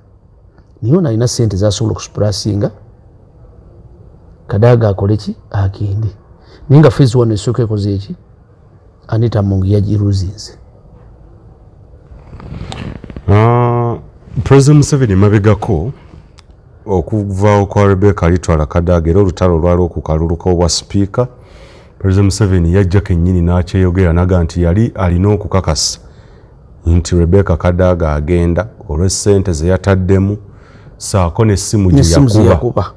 Naye ono alina ssente z'asobola okusupulasinga Kadaga akole ki agende. Naye nga Phase 1 esooka ekoze eki Anita Amongi yagiruzinze. President Museveni mabegako okuva kwa Rebecca Aitwala Kadaga era olutalo lwali okukaluluka obwa speaker. President Museveni yajja kennyini n'akyeyogera naga nti yali alina okukakasa nti Rebecca Kadaga agenda olw'essente ze yataddemu saako n'essimu gye yakuba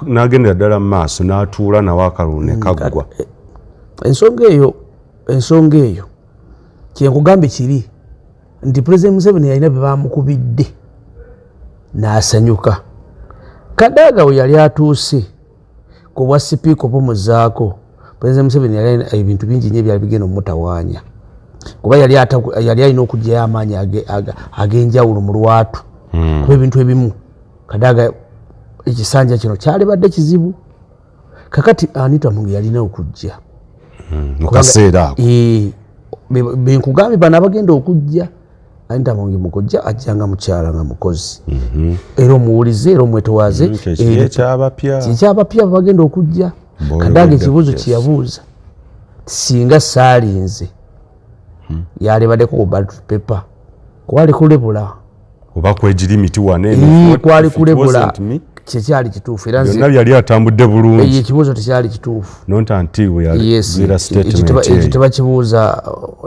n'agendera ddala mu maaso n'atuula nawe akalulu ne kaggwa. Ensonga eyo kyenkugambye kiri nti President Museveni yalina bye bamukubidde n'asanyuka. Kadaga we yali atuuse ku bwa sipiika obumuzaako President Museveni yali ebintu bingi nnyo byali bigenda omutawaanya kuba yali alina okuggyayo amaanyi ag'enjawulo mu lwatu kuba ebintu ebimu Kadaga ekisanja kino kyalibadde kizibu. Kakati Anita Among yalina okujja mu kaseera ako benkugambye bano abagenda okujja Anita Among mu kujja ajjanga mukyala nga mukozi era omuwulize era omwetowaze ekyabapya bagenda okujja. Kadaga ekibuuzo kyeyabuuza singa saalinze yalebaddeko ku ballot paper kwali kulebula oba kwegirimiti wane kwali kulebula kyekyali kituufu era byonna byali atambudde bulungi. Ekibuuzo tekyali kituufu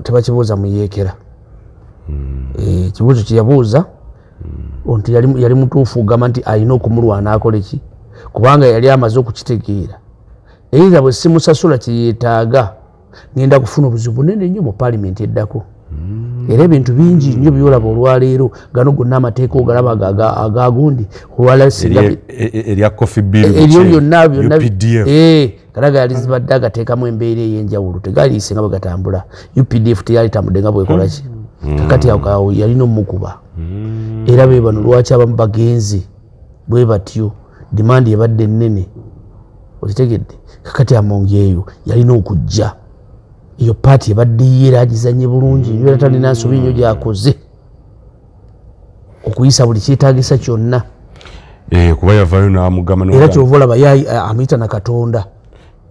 tebakibuuza mu yeekera. Ekibuuzo kyeyabuuza nti yali mutuufu ogamba nti alina okumulwana akole ki kubanga yali amaze okukitegeera era bwe simusasula kyeyeetaaga ngenda kufuna obuzibu bunene nnyo mu paalimenti eddako. Era ebintu bingi nnyo byolaba olwaleero gano gonna amateeka ogalaba agagundi erya coffee bill eryo byonna Kadaga yali zibadde agateekamu embeera ey'enjawulo tegaliise nga bwe gatambula. UPDF teyali tambudde nga bwekola ki kakati awo yalina omukuba era be bano lwaki abamu bagenzi bwe batyo dimandi ebadde ennene okitegedde. Kakati Among eyo yalina okujja iyo paati ebadde yeera agizanye bulungi nnyo era talina nsobi nnyo gyakoze okuyisa buli kyetaagisa kyonna kuba yavaayo n'amugamba era kyova olaba amuyita na Katonda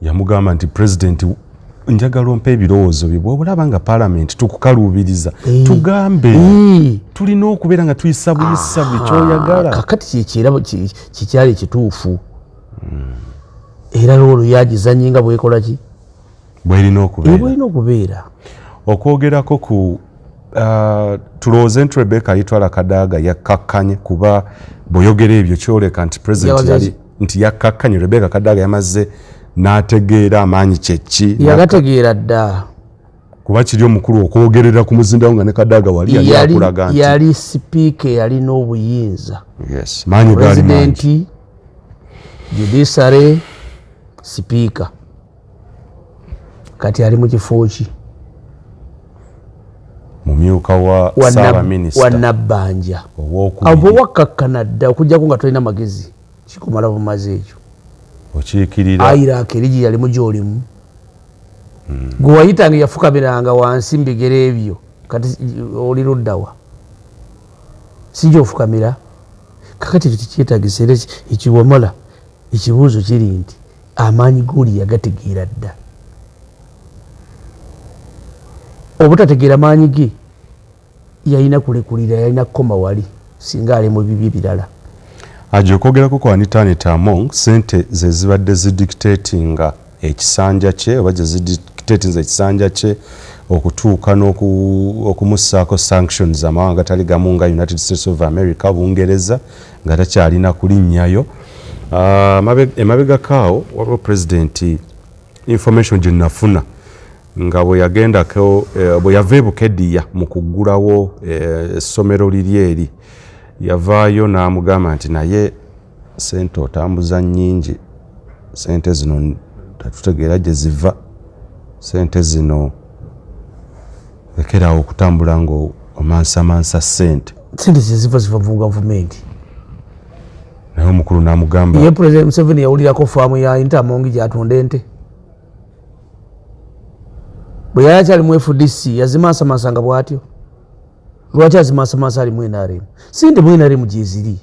yamugamba nti pulezidenti njagala ompa ebirowoozo bye bw'olaba nga paalamenti tukukaluubiriza tugambe tulina okubeera nga tuyisa buyisa buli kyoyagala. Kakati kikyali ekituufu era lwolwo yagizanye nga bwekola ki bw'erina okubeera. Okwogerako ku tulowooze nti Rebecca alitwala Kadaga yakkakkanye kuba bw'oyogera ebyo kyoleka nti pulezidenti nti yakkakkanye Rebecca Kadaga yamaze n'ategeera amaanyi kyeki yagategeera dda kuba kiri omukulu okwogerera ku muzindawo nga ne Kadaga wali akulaga nti yali sipiika yalina obuyinza maanyi gali mangi judiciary sipiika kati ali mu kifo ki mumyuka wa Ssaabaminisita Wannabbanja abo wakkakkana dda okuggyako nga tolina magezi kikumala bumaze ekyo okiikirira Iraq erigi yalimu gy'olimu gwe wayitanga yafukamiranga wansi mbigere ebyo kati oli luddawa si gy'ofukamira. Kakati tekyetagisa era ekiwamala ekibuuzo kiri nti amaanyi g'oli yagategeera dda obutategeera maanyi ge yalina kulekulira yalina kukoma wali singa ali mu bibi birala. Okwogerako ku Anita Among sente ze zibadde zidictatinga ekisanja kye oba gye zidictatinza ekisanja kye okutuuka n'okumussaako sanctions amawanga gatali gamu nga United States of America Bungereza nga takyalina kulinnyayo. Emabegakaawo waliwo pulezidenti information gye nafuna nga bwe yagendako bwe yava e Bukedya mu kuggulawo essomero liri eri yavaayo n'amugamba nti naye sente otambuza nnyingi sente zino tatutegeera gye ziva sente zino lekerawo okutambula nga omansamansa sente ziva mu gavumenti. naye omukulu n'amugamba ye President Museveni yawulirako faamu ya Anita Among gy'atunda ente bwe yali akyali mu FDC yazimansamasanga bw'atyo. Lwaki azimansamasa ali mu NRM? Sente mu NRM gyeziri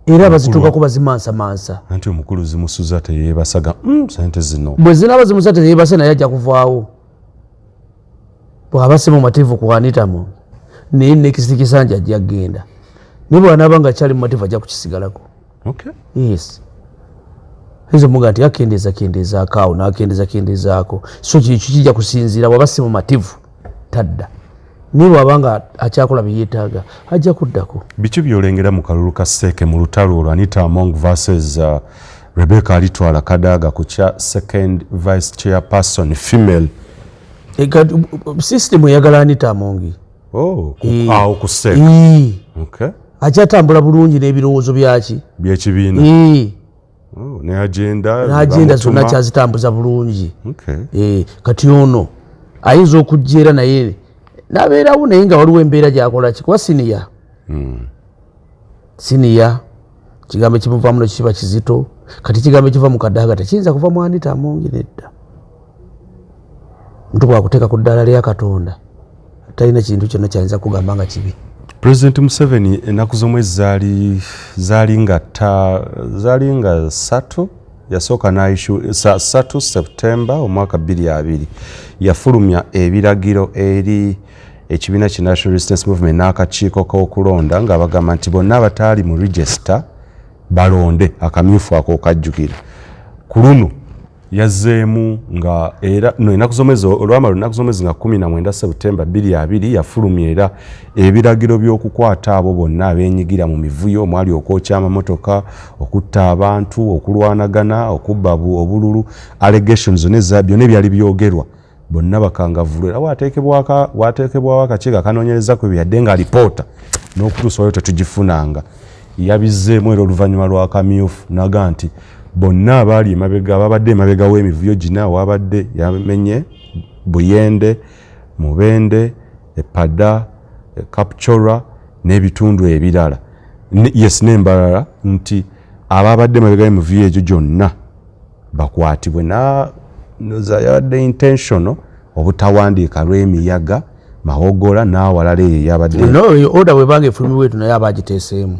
era bazituukako bazimansamansa anti omukulu zimusuza teyeebasaga sente zino bwe zinaaba zimusuza teyeebase naye ajja kuvaawo bw'aba si mumativu ku Anita Among naye next kisanja ajja kgenda ne bw'anaaba nga akyali mumativu ajja kukisigalako. Yes ezo muga nti akendeezaako awo n'akendeezaako so kyekyo kijja kusinziira bw'aba si mumativu tadda naye bw'aba nga akyakola bye yeetaaga ajja kuddako. Biki by'olengera mu kalulu ka Seeke mu lutalo olwo Anita Among versus Rebecca alitwala Kadaga ku kya second vice chairperson female? System eyagala Anita Among awo ku Seeke akyatambula bulungi n'ebirowoozo byaki byekibiina ne agenda zonna kyazitambuza bulungi. Kati ono ayinza okujja era naye n'abeerawo naye nga waliwo embeera gyakola ki kuba siniya kigambo ekimuvaamu no kiba kizito. Kati kigambo ekiva mu Kadaga tekiyinza kuva mu Anita Amongi nedda. Muntu bwakuteeka ku ddaala lya Katonda talina kintu kyonna kyayinza kugamba nga kibi. President Museveni ennaku z'omwezi zaali nga 3 yasooka n'ayishu 3 September omwaka 2020 yafulumya ebiragiro eri ekibiina ki National Resistance Movement n'akakiiko k'okulonda nga bagamba nti bonna abataali mu register balonde akamyufu ako kajjukira. Ku luno yazzeemu nga era ennaku z'omwezi olwamala ennaku z'omwezi nga 19 September 2020 yafulumya era ebiragiro by'okukwata abo bonna abeenyigira mu mivuyo omwali okwokya amamotoka, okutta abantu, okulwanagana, okubba obululu, allegations byonna byali byogerwa bonna bakangavvulwa era waateekebwawo akakiiko akanoonyereza ku byadde nga alipoota n'okutuusa olwo tetugifunanga. Yabizzeemu era oluvannyuma lw'akamyufu naga nti bonna abaali emabega ababadde emabega w'emivuyo gina wabadde yamenye Buyende, Mubende, Epada, Kapchorwa n'ebitundu ebirala n'embalala nti ababadde emabega w'emivuyo egyo gyonna bakwatibwe yabadde intentional obutawandiika lw'emiyaga mawogola n'awalala eyo yabadde oda bwebanga efulumi wetu naye abagiteeseemu.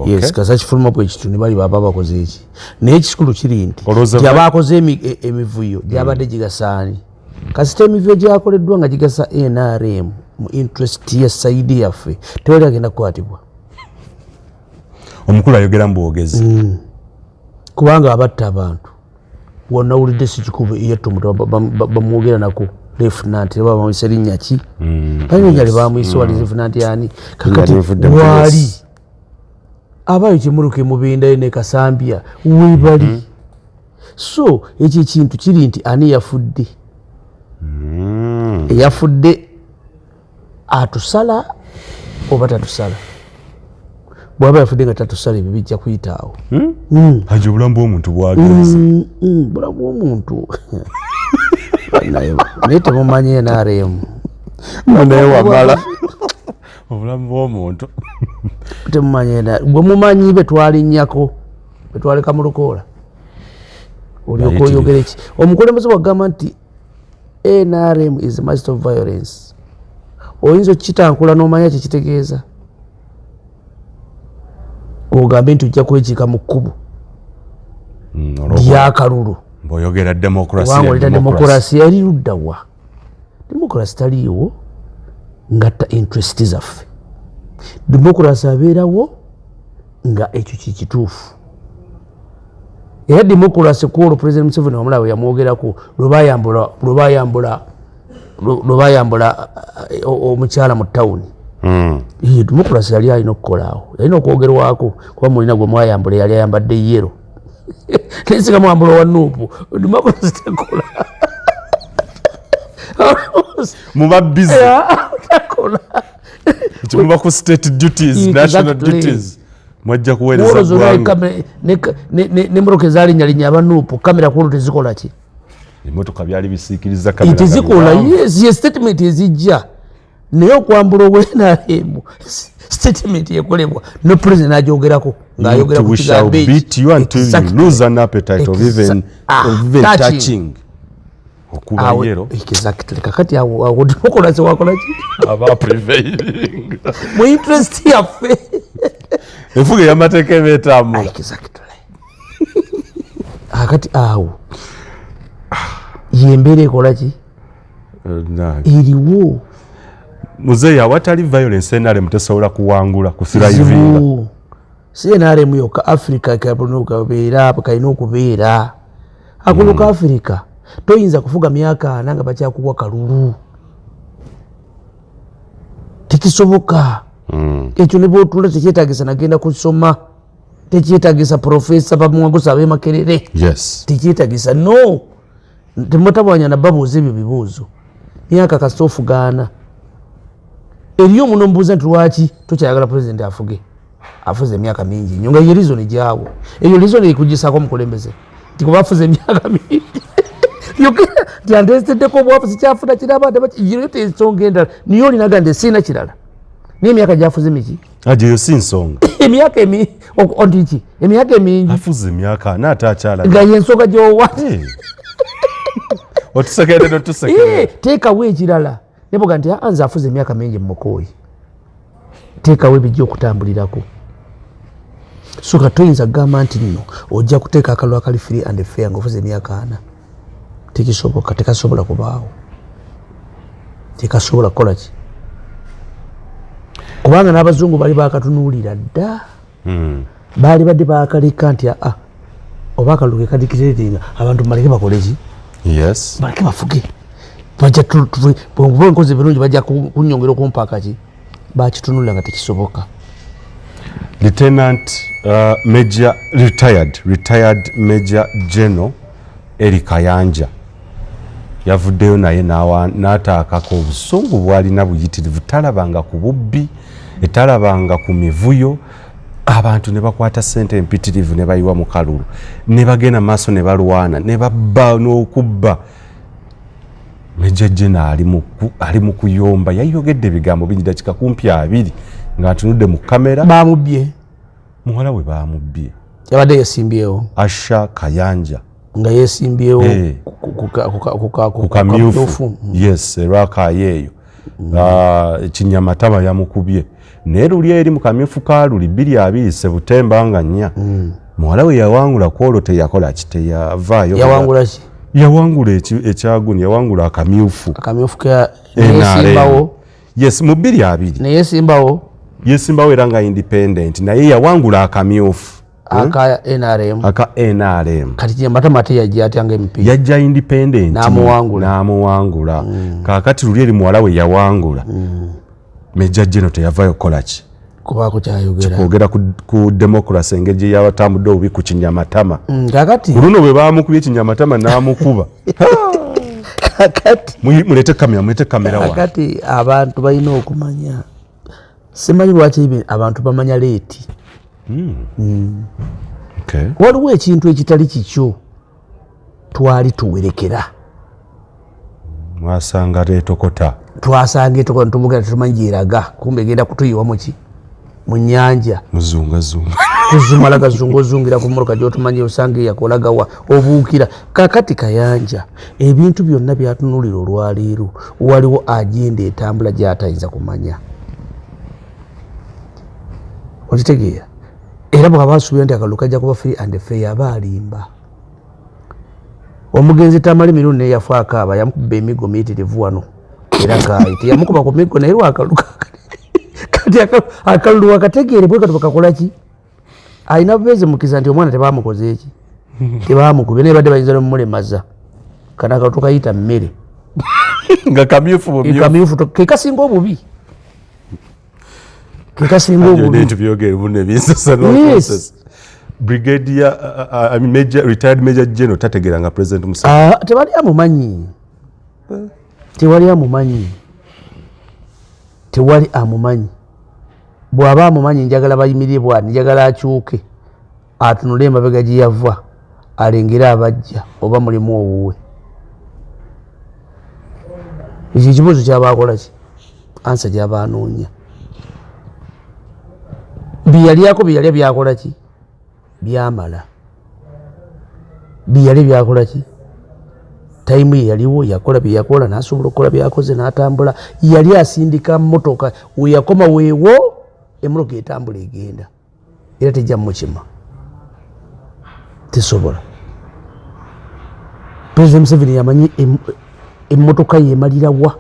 Yes, kasa kifuluma bwe kituni bali baba bakoze eki naye ekikulu kiri nti gyabakoze emivuyo gyabadde gigasaani kasita emivuyo gyakoleddwa nga gigasa NRM mu interest ya saidi yaffe tewali agenda kukwatibwa. Omukulu ayogera mu bwogezi kubanga abatta abantu wonawulidde sikikubu eyettomuto bamwogera nako Lieutenant bamuyise erinnya ki erinnya lye bamuyise wali Lieutenant yani kakati wali abayo kimuruke mubinda ne Kasambia webali. So ekyo kintu kiri nti ani yafudde yafudde atusala oba tatusala. Bwaba yafudde nga tatusala ebyo bijja kuyitaawo. Haji obulamu bw'omuntu bwagenze. Obulamu bw'omuntu naye temumanyi NRM naye wamala obulamu bw'omuntu temumanyi bwe mumanyi betwalinnyako betwaleka mu lukoola olyoka oyogera eki. Omukulembeze wagamba nti NRM is a master of violence. Oyinza okukitankula n'omanya kyekitegeeza ogambe nti ojja kwekiika mu kkubo lyakalulu bw'oyogera demokrasi yali luddawa. Demokrasi taliiwo ngatta interest zaffe. Demokrasi abeerawo nga ekyo kikituufu. Era demokrasi kwolwo President Museveni wamulawe yamwogerako lwe bayambula omukyala mu tawuni. Demokrasi yali alina okukolaawo yalina okwogerwako kuba mulina gwe mwayambula yali ayambadde yero nensiga mwambula wa Nuupu. Demokrasi tekola muba busy tekola muba ku state duties national duties mwajja kuweereza ggwanga n'emmotoka ezalinyalinya abanuupu kamera kuolo tezikola ki emmotoka byali bisiikiriza kamera tezikola. Yes, ye statement ezijja naye okwambula obwenaemu statement yekolebwa ne president ajogerako ng'ayogera ku kigambo ekyo. Beat you until you lose an appetite of even touching okuba yero. Exactly. Kakati awo demokrasi wakola ki aba prevailing mu interest yaffe enfuga y'amateeka ebeetambula. Exactly. Kakati awo yembeera ekola ki eriwo. Muzeeyi awatali violence NRM tesobola kuwangula kufirivinga. Si NRM yokka Africa kabeera kalina okubeera akuno ka Africa toyinza kufuga myaka nanga bakyakuwa kalulu tekisoboka. Ekyo ne bwotula tekyetagisa nagenda kusoma tekyetagisa profesa bamwagusa abe Makerere. Yes. Tekyetagisa no temutabwanya na babuuza ebyo bibuuzo myaka kasita ofugaana eriyo muno mbuuza nti lwaki tokyayagala president afuze emyaka mingi nnyo nga ye reason ejaawo eyo reason ekuggisako omukulembeze nti kuba afuze emyaka mingi nti andesteddeko obwafuzi kyafuna kirabadde ensonga endala niye olinaga nti siina kirala naye emyaka gyafuze miki ajeyo si nsonga emyaka ontiki emyaka emingi afuze emyaka naate akyala nga yensonga gyowa otusekere notusekere teekawo ekirala neboga nti nze afuze emyaka mingi mumukooyi teekawo ebijja okutambulirako so ka toyinza kugamba nti nno ojja kuteeka akalulu akali free and fair ngaofuze emyaka 4 tekisoboka tekasobola kubaawo tekasobola kukolaki kubanga n'abazungu bali bakatunuulira dda baali badde bakaleka nti oba akalulu kekadikireringa abantu baleke bakoleki baleke bafuge bajja nkozi birungi bajja kunyongera okumpaaka ki bakitunulira nga tekisoboka. Lieutenant Major retired Major General Eric Kayanja yavuddeyo naye n'ataakako obusungu bwalina buyitirivu talabanga ku bubbi etalabanga ku mivuyo abantu ne bakwata ssente empitirivu ne bayiwa mu kalulu ne bagenda maaso ne balwana ne babba n'okubba. Major General ali mu kuyomba yayogedde ebigambo bingi dakika kumpi 2 ng'atunudde mu kamera. Bamubbye muwala we bamubbye yabadde yesimbyewo Asha Kayanja nga yesimbyewo ku kamyufu yes erwakayeeyo Kinyamatama yamukubye naye luli eri mu kamyufu kaluli 2 Sebutemba nga 4 muwala we yawangula kwolwo teyakola kiteyavaayo yawangula ekyaguni yawangula akamyufu ka yesimbawo yes mu 2 ne yesimbawo era nga independent naye yawangula akamyufu aka NRM kati Kinyamatama yajja atyanga MP yajja independent n'amuwangula kakati luli eri muwala we yawangula Major General teyavaayo kukola ki kubaako kyayogera kwogera ku democracy engeri gye yawatambudde obubi ku Kinyamatama kakati ku luno bwe baamukubye Kinyamatama n'amukuba kakati mulete kamera wa kakati abantu balina okumanya simanyi lwaki abantu bamanya leeti waliwo ekintu ekitali kikyo twali tuwerekera mwasanga leetokota twasanga etokota netumugira tetumanyi gyeraga kumbe egenda kutuyiwa muki mu nnyanja muzungazunga kuzumala gazungozungira ku mmotoka gyotumanyi osanga eyakolagawa obuukira kakati Kayanja ebintu byonna byatunulira olwaleero waliwo agenda etambula gy'atayinza kumanya okitegeera era bw'aba asuubira nti akalulu kajja kuba free and fair aba alimba omugenzi Tamale mirundi naye yafa akaaba yamukuba emigo miyitirivu wano era kaayi teyamukuba ku migo naye lwakalulu kati akalulu wakategeere bwe kati kakola ki alina bubeezi mukiza nti omwana tebaamukoze eki tebaamukubye naye badde bayinza nomulemaza kana akalulu kayita mmere nga kamyufu kekasinga obubi kekasinga obubi Brigadier retired Major General tategeera nga President Museveni tewali amumanyi bw'aba amumanyi njagala bayimirire bwati njagala akyuke atunule emabega gye yava alengere abajja oba mulimu owuwe ekyo ekibuuzo kyabaakola ki ansa gyabaanoonya byeyalyako byeyalya byakola ki byamala byeyalya byakola ki tayimu ye yaliwo yakola bye yakola n'asobola okukola byakoze n'atambula yali asindika mmotoka weyakoma weewo emmotoka etambula egenda era tejja mukima tesobola President Museveni yamanyi emmotoka yemalira wa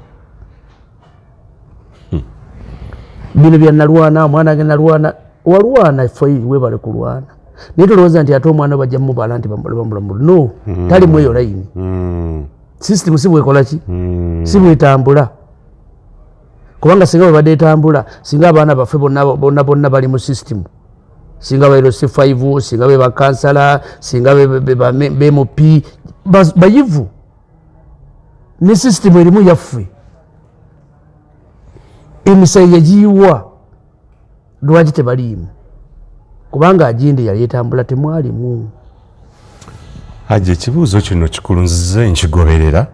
bino byanalwana omwana agenda lwana walwana faili webale kulwana naye tolowooza nti ate omwana bajja mubala nti bamulamu no tali mweyo layini system si bwekola ki si bwetambula kubanga singa bwebadde etambula singa abaana baffe bonna bali mu system singa bairo C5 singa be bakansala singa beMP bayivu ne system erimu yaffe emisayi yagiyiwa lwaki tebaliimu kubanga agenda yali etambula temwalimu. Haji ekibuuzo kino kikulu nzize nkigoberera.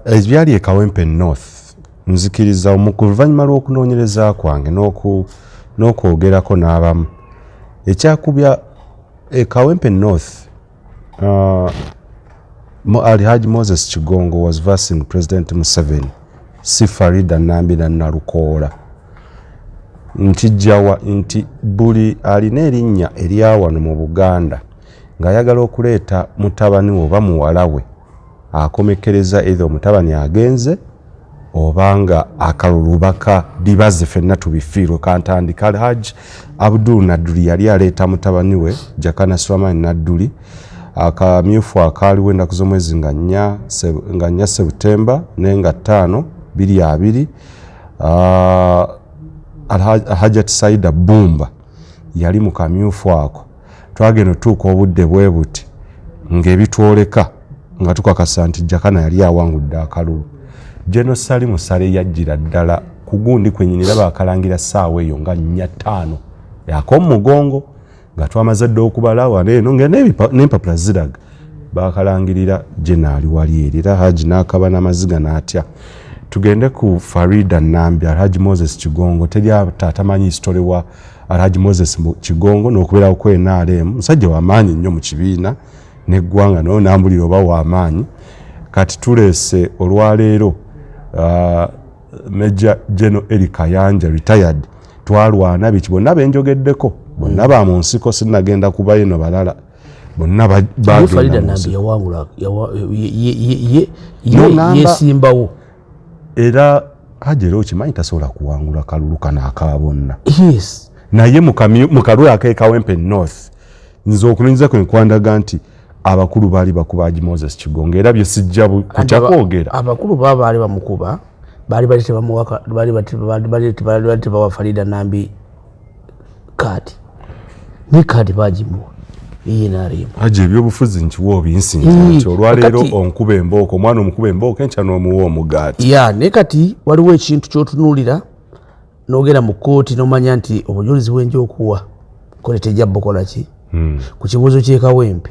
Ebyali e Kawempe North nzikiriza oluvannyuma lw'okunoonyereza kwange n'okwogerako n'abamu ekyakubya e Kawempe North Alhaji Moses Kigongo was versing President Museveni si Farida Nambi na Nalukoola nkijjawa nti buli alina erinnya eryawano mu Buganda ng'ayagala okuleeta mutabani oba muwala we akomekereza either omutabani agenze obanga akalulubaka dibaze fenna tubifiirwe kantandika Alhaji Abdul Nadduli yali aleeta mutabani we Jakana Swamani Nadduli akamyufu akaaliwo ennaku z'omwezi nga nnya Septemba nenga 5 22 Hajat Saida Bumba yali mu kamyufu ako twagenda tuuka obudde bwe buti ng'ebitwoleka nga tukakasa nti Jakana yali awangudde akalulu. General Salimu Sale yajjira ddala ku gundi kwenyinira bakalangira ssaawa eyo nga 4:05 yak'omugongo nga twamaze dde okubala wano eno n'empapula ziraga bakalangirira jenaali wali eri era Haji n'akaba n'amaziga n'atya. Tugende ku Farida Nambi. Alhaji Moses Kigongo teri atamanyi history wa Alhaji Moses Kigongo n'okubeerawo kwe NRM musajja w'amaanyi nnyo mu kibiina n'eggwanga no n'ambulira oba w'amaanyi. Kati tuleese olwaleero Major General Eric Kayanja retired twalwana biki bonna benjogeddeko bonna ba mu nsiko sinnagenda kubayo no balala bonna Farida Nambi yawangula yesimbawo era hajero kimanyi tasobola kuwangula kalulu kana akabonna. Yes. Naye mu kalulu ake Kawempe North nzo okulinza kwe nkwandaga nti abakulu baali bakuba Haji Moses Kigongo era bye sijja kukyakwogera. Abakulu baali bamukuba baali bamuwaka baali bawa Farida Nambi kadi ni kadi bagimuwa iyi NRM. Haji ebyobufuzi nkiwa obinsinza nti olwaleero onkuba embooko omwana omukuba embooko enkya n'omuwa omugaati. Ya ne kati waliwo ekintu ky'otunuulira n'ogera mu kkooti n'omanya nti obujulizi bw'enja okuwa kkooti tejja bukola ki ku kibuuzo ky'e Kawempe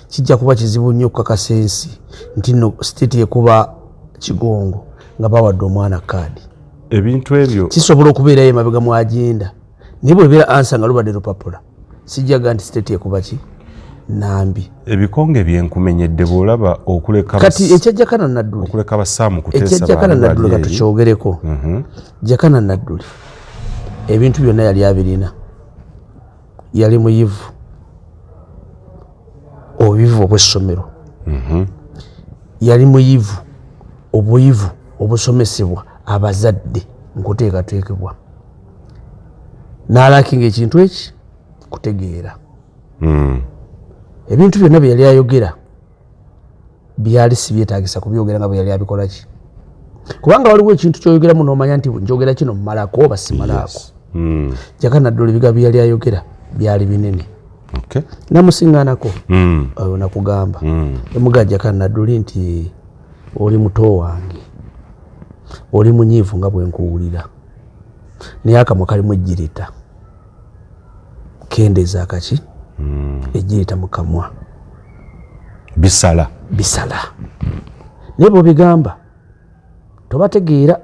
kijja kuba kizibu nnyo okukakasa ensi nti nno state ekuba Kigongo nga bawadde omwana kaadi. Ebintu ebyo kisobola okubeerayo emabega mu agenda naye bw'ebeera ansa nga lubadde lupapula sijjaga nti state ekuba ki Nambi. Ebikonge byenkumenyedde bw'olaba okuleka kati ekya Jakana Nadduli okuleka basaamu kuteesa ekya Jakana Nadduli katukyogereko. Jakana Nadduli ebintu byonna yali abirina yali muyivu obuyivu obw'essomero yali muyivu obuyivu obusomesebwa abazadde nkuteekateekebwa n'alakinga ekintu eki kutegeera ebintu byonna bye yali ayogera byali si byetaagisa kubyogera nga bwe yali abikola ki kubanga waliwo ekintu kyoyogeramu n'omanya nti njogera kino mmalako oba simalaako. Jakana Nadduli ebigambo bye yali ayogera byali binene. Namusiŋŋaanako oyo nakugamba emugaa Jakana Nadduli nti oli muto wange oli munyiivu nga bwe nkuwulira naye akamwa kalimu ejjirita kendeeza akaki ejjirita mu kamwa bisala naye bw'obigamba tobategeera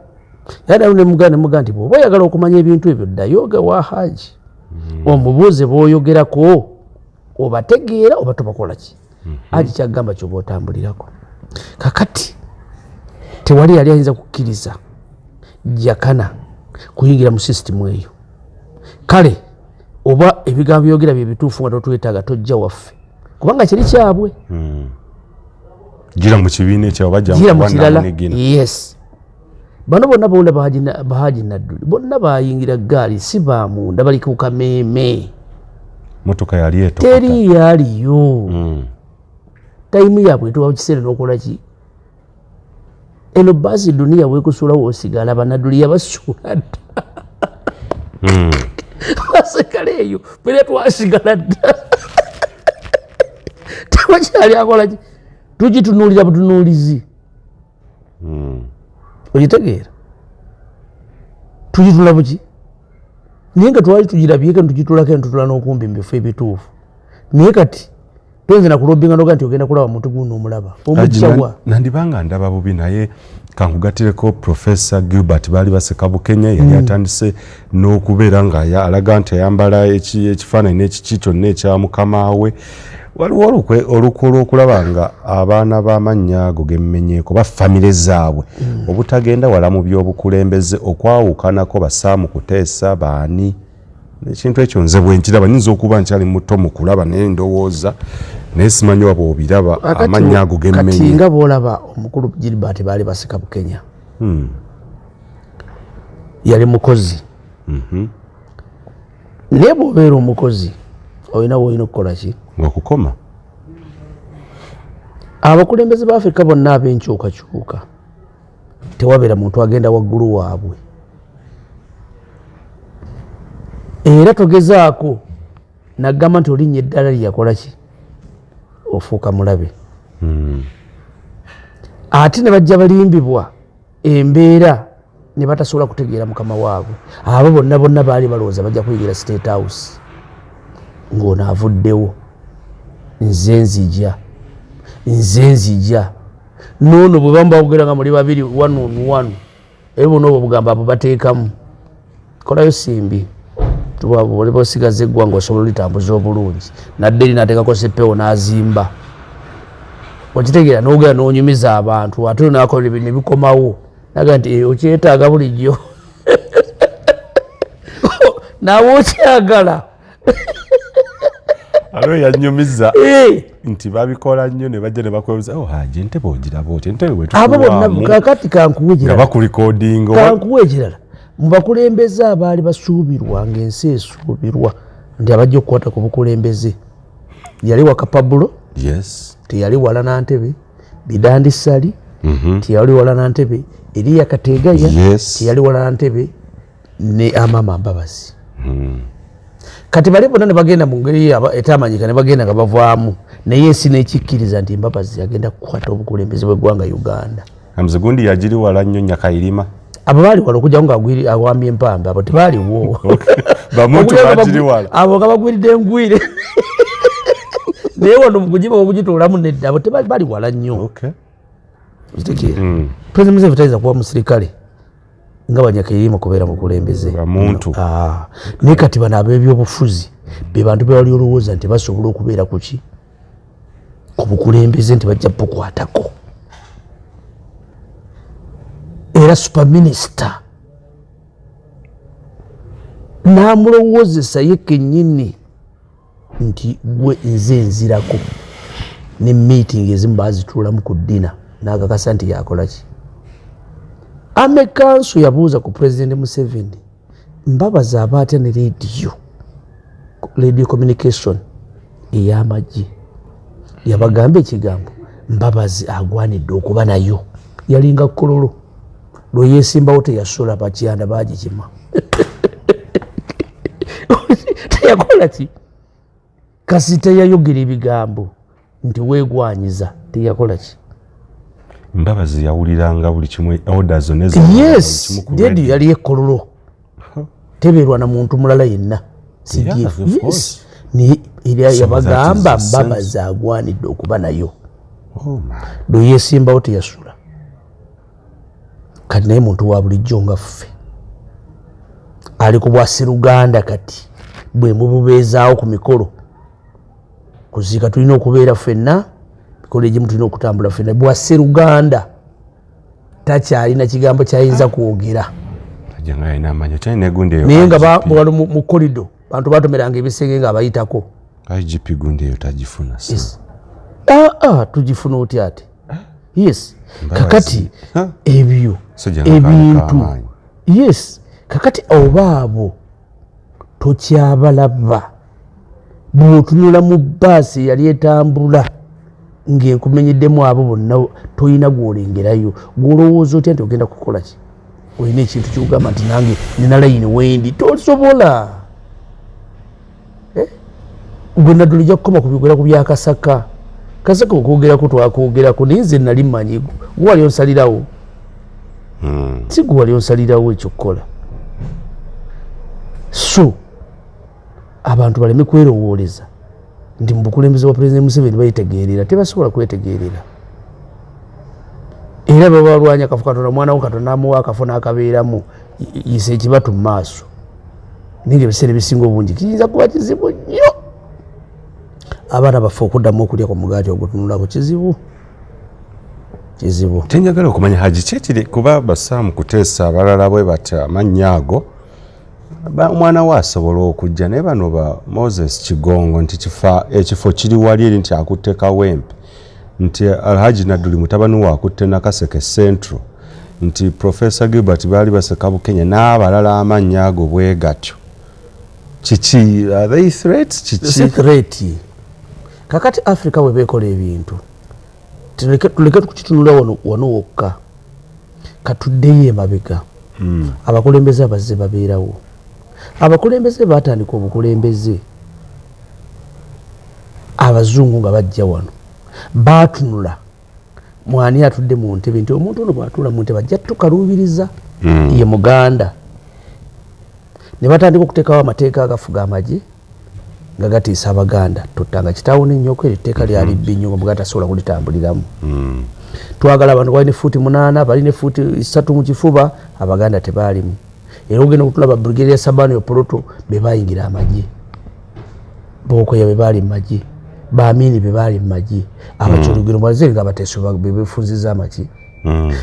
yaddayo nemugaa nti bw'oba oyagala okumanya ebintu ebyo ddayo wa Haji omubuuze bw'oyogerako obategeera oba tobakola ki. Haji kyagamba ky'oba otambulirako. Kakati tewali yali ayinza kukkiriza Jakana kuyingira mu sisitimu eyo. Kale oba ebigambo byogera bye bituufu nga totwetaaga tojja waffe kubanga kiri kyabwe. Gira mu kibiina ekyo bajja mu kirala. Yes. Bano bonna bawula Haji Nadduli bonna bayingira gaali si bamunda bali ku kameeme. Motoka yali etokota. Teri yaliyo. Tayimu yabwe tuwa kiseera n'okola ki. Eno basi dunia wekusulawo osigala Banadduli yabasuula dda. Basigala eyo pere twasigala dda. Tewakyali akola ki tugitunuulira butunuulizi. Ogitegeera tugitula buki naye nga twali tugirabyeka ntugitulako entutula n'okumbi mbifo ebituufu naye kati toyinza nakulobinga noga nti ogenda kulaba muntu guno omulaba omukyawa nandibanga ndaba bubi naye kankugatireko Professor Gilbert baali baseka Bukenya yali atandise n'okubeera nga alaga nti ayambala ekifaananyi n'ekiki kyonna ekya mukama we waliwo olukulu okulaba nga abaana b'amannya ago gemmenyeeko ba famire zaabwe obutagenda wala mu by'obukulembeze okwawukanako basaamu kuteesa baani ekintu ekyo nze bwe nkiraba nyinza okuba nkyali muto mu kulaba naye ndowooza naye simanyi waba obiraba amannya ago gemmenye kati nga bw'olaba omukulu Gilbert baali baseka Bukenya yali mukozi naye bw'obeera omukozi olina woolina okukola ki okukoma abakulembeze ba Afrika bonna ab'enkyukakyuka tewabeera muntu agenda waggulu waabwe era togezaako nagamba nti olinnya eddala lyakola ki ofuuka mulabe ate ne bajja balimbibwa embeera ne batasobola kutegeera mukama waabwe abo bonna baali balowooza bajja kuyigira State House ng'ono avuddewo nze nzija noono bwe bamu bawogera nga muli babiri one on one ebyo bonna obwo bugamba abo bateekamu kolayo simbi tubaboleba osigaza eggwanga osobola olitambuza obulungi nadde eri nateekako seppewo n'azimba okitegeera n'ogera n'onyumiza abantu ate nakola ne bikomawo naga nti okyetaaga bulijjo naawe okyagala alo yanyumiza nti babikola nnyo ne bajja ne bakwewuza haje ntebe ogiraba otyo ntebe abo bonna kakati kankuwe ekirala bakulikodinga kankuwe ekirala mu bakulembeze abaali basuubirwa ng'ensi esuubirwa nti abajja okukwata ku bukulembeze yali Wakapabulo teyali wala Nantebe Bidandi Sali teyali wala Nantebe Eliya Kategaya teyali wala Nantebe ne Amama Mbabazi kati bali bonna ne bagenda mu ngeri etamanyika ne bagenda nga bavaamu naye ensi n'ekikkiriza nti Mbabazi agenda kukwata obukulembeze bw'eggwanga Uganda. Amze gundi yagiri wala nnyo Nyakayirima abo baali wala okujja nga awambye empamba abo tebaaliwo bamuntu bagiri wala abo nga bagwiridde engwire naye wano mu kugiba okugituulamu nedda abo tebaali wala nnyo kitegeera President Museveni tayinza kuba musirikale nga Banyakayirima kubeera mukulembeze bamuntu naye kati bano ab'ebyobufuzi be bantu be wali olowooza nti basobola okubeera ku ki ku bukulembeze nti bajja bukwatako era superminisita n'amulowoozesa ye kennyini nti gwe nze nzirako ne meeting ezimu baazituulamu ku ddina n'akakasa nti yakola ki amekanso yabuuza ku President Museveni Mbabazi aba atya ne radio communication ey'amagye yabagamba ekigambo Mbabazi agwanidde okuba nayo yalinga kololo lwe yeesimbawo teyasula bakyanda bagikima teyakola ki kasi teyayogera ebigambo nti weegwanyiza teyakola ki Mbabazi yawuliranga buli kimu order zonna yes dedi yali ekololo teberwa na muntu mulala yenna yes ni iliya yabagamba Mbabazi agwanidde okuba nayo lwe yeesimbawo teyasula kati naye muntu wa bulijjo nga ffe ali ku Bwasseruganda kati bwe mububeezaawo ku mikolo kuziika tulina okubeera ffenna mikolo egimu tulina okutambula ffenna Bwasseruganda takyalina kigambo kyayinza kwogera naye nga wali mu kolido bantu batomeranga ebisenge nga abayitako IGP gundi eyo tagifuna tugifuna otya ate yes kakati ebyo ebintu yes kakati obaabo tokyabalaba bw'otunula mu bbaasi yali etambula ng'enkumenyeddemu abo bonna toyina gw'olengerayo gw'olowooza otya nti ogenda kukola ki olina ekintu kyokugamba nti nange nina layini wendi tosobola gwe naddala ojja kukoma kubigera ku byakasaka kasaka okwogerako twakwogerako naye nze nali mmanyi gwe wali onsalirawo si gwe wali onsalirawo ekyokukola so abantu baleme kwerowooleza ndi mu bukulembeze bwa President Museveni bayitegeerera tebasobola kwetegeerera era baba balwanya akafu Katonda mwana wo Katonda amuwa akafo n'akabeeramu yise ekibatu mu maaso ninga ebiseera ebisinga obungi kiyinza kuba kizibu nnyo abaana baffe okuddamu okulya ku mugaati ogutunulako kizibu tenjagala okumanya Haji kyekiri kuba basaamu kuteesa abalala bwe bati amannya ago omwana we asobola okujja naye bano ba Moses Kigongo nti ekifo kiri wali eri nti akutte Kawempe nti Alhaji Nadduli mutabani we akutte Nakaseke Central nti Professor Gilbert baali baseka Bukenya n'abalala amannya ago bwe gatyo kiki are they threats kiki kakati Africa we bekola ebintu tuleke tukitunula wano wokka katuddeyo emabega abakulembeze abazze babeerawo abakulembeze batandika obukulembeze abazungu nga bajja wano batunula mwani atudde mu ntebe nti omuntu ono bwatuula mu ntebe ajja tukaluubiriza ye Muganda ne batandika okuteekawo amateeka agafuga amagye nga gatiisa Abaganda tuttanga kitaawo n'ennyoko etteeka lyali bbi nnyo nga Muganda tasobola kulitambuliramu twagala abantu balina fuuti 8 balina fuuti 3 mu kifuba Abaganda tebaalimu era ogenda okutulaba Brigadier Sabani Oporoto be bayingira amagye Bookoya be baali mu magye Baamini be baali mu magye abakyolugero bazere nga bateeso befunziza amaki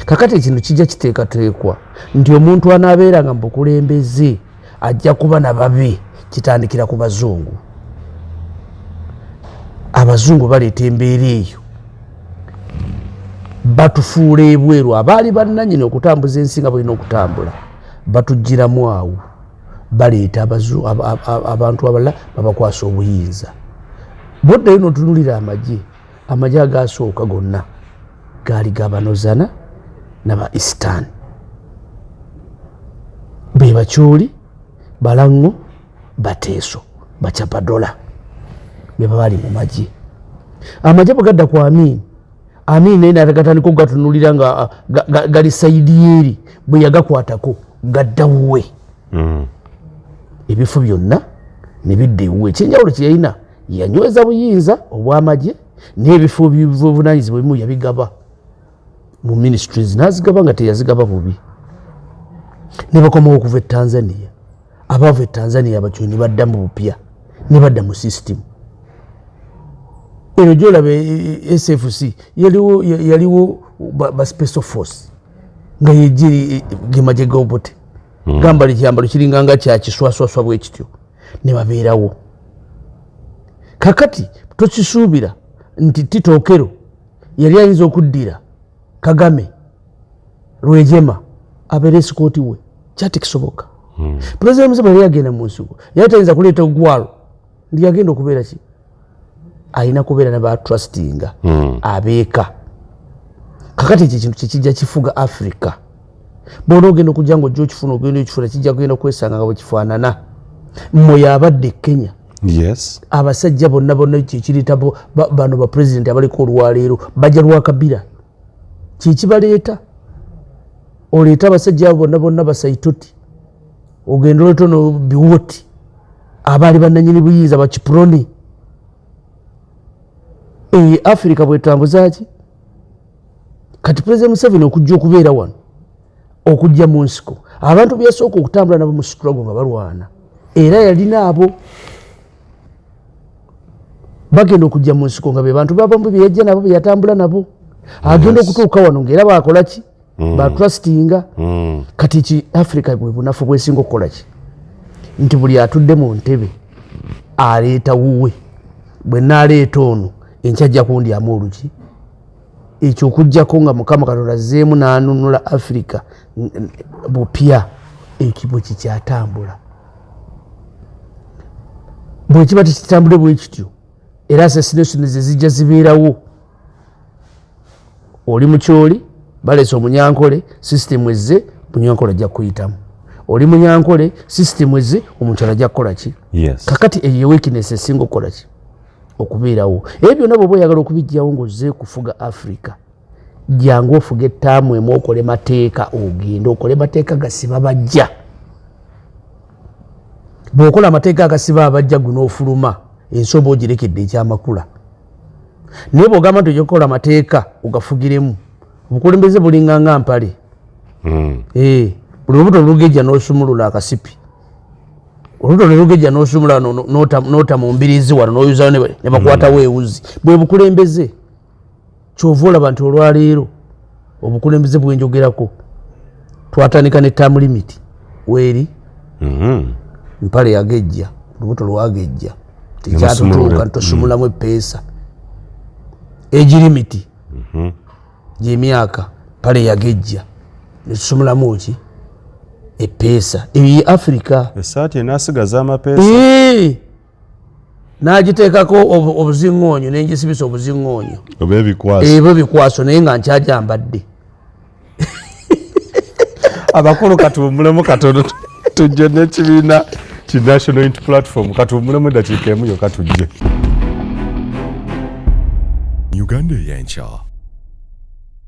kakati ekintu kijja kiteekateekwa nti omuntu anaabeeranga mu bukulembeze ajja kuba na babe kitandikira ku bazungu abazungu baleeta embeera eyo batufuula ebweru abaali bannannyini okutambuza ensi nga balina okutambula batugiramu awo baleeta abantu abalala babakwasa obuyinza boddayo n'otunulira amagye agaasooka gonna gaali gabanozana naba Eastern be Bakyoli Balango Bateeso Bachapadola be baali mu magye amagye bwegadda ku Amin naye nagatandika okugatunulira nga gali sayidi eri bwe yagakwatako gadda wuwe ebifo byonna ne bidda ewuwe ekyenjawulo kye yalina yanyweza buyinza obw'amagye n'ebifo by'obuvunaanyizibwa ebimu yabigaba mu ministries n'azigaba nga teyazigaba bubi ne bakomawo okuva e Tanzania abaava e Tanzania Abakyoli ne badda mu bupya ne badda mu system ero gyolaba SFC yaliwo ba special force nga yegiri gemagye g'obote gamba likyambalo kiringa nga kya kiswaswaswa bwe kityo ne babeerawo kakati tokisuubira nti Tito Okello yali ayinza okuddira Kagame Rwejema abeere esikooti we kyati kisoboka President Museveni yali agenda mu nsigo yali tayinza kuleeta ogwalo ndi agenda okubeera ki ayina kubeera n'abatrustinga abeeka kakati ekyo kintu kikijja kifuga Africa bona ogenda okujja nga ojja okifuna ogenda okifuna kijja kugenda kwesanga nga bwe kifaanana mmoyo abadde Kenya abasajja bonna kikiriita bano ba president abaliko olwaleero bajja lwa Kabila kikibaleeta oleeta abasajja abo bonna basaitoti ogenda oleeta no Biwoti abaali bannannyini buyinza Bakiproni Africa bwetambuza ki kati President Museveni okujja okubeera wano okujja mu nsiko abantu byasooka okutambula nabo mu struggle nga balwana era yalina abo bagenda okujja mu nsiko nga be bantu babambu byajja nabo byatambula nabo agenda okutuuka wano ng'era bakola ki batrustinga kati ki Africa bwe bunafu bwesinga okukola ki nti buli atudde mu ntebe aleeta wuwe bwe naaleeta ono enkyajja kundyamu oluki ekyo okujjako nga Mukama Katonda azzeemu n'anunula Africa bupya ekibwe kikyatambula bwe kiba tekitambule bwe kityo era assassination ze zijja zibeerawo oli Mukyoli baleese Omunyankole system ezze Munyankole ajja kuyitamu oli Munyankole system ezze Omukyala ajja kukola ki kakati eyo weakness esinga okukola ki okubeerawo ebyo byonna bw'oba oyagala okubijjawo ng'ozze kufuga Africa jangu ofuge ettaamu emu okole mateeka ogenda okole mateeka gasiba bajja bw'okola amateeka agasiba abajja guno ofuluma ensoba ogirekedde ekyamakula naye bw'ogamba nti ojja kukola amateeka ogafugiremu obukulembeze bulinganga mpale buli lubuto lugejja n'osumulula akasipi olubuto ne lugejja n'osumula n'ota mu mbirizi wano n'oyuzayo ne bakwatawo ewuzi bwe bukulembeze kyova olaba nti olwaleero obukulembeze bwenjogerako twatandika ne term limit weeri mpale yagejja olubuto lwagejja tekyatutuuka ntosumulamu epeesa age limit gy'emyaka mpale yagejja netusumulamu ki epeesa eyo ye Africa esaati enasigaza amapeesa n'agiteekako obuziŋŋoonyo nengisibisa obuziŋŋoonyo oba ebikwaso ebyo ebikwaso naye nga nkyajambadde abakulu katuwummulemu katono tujje n'ekibiina ki National Unity Platform katuwummulemu eddakiika emu yokka tujje Uganda ey'enkya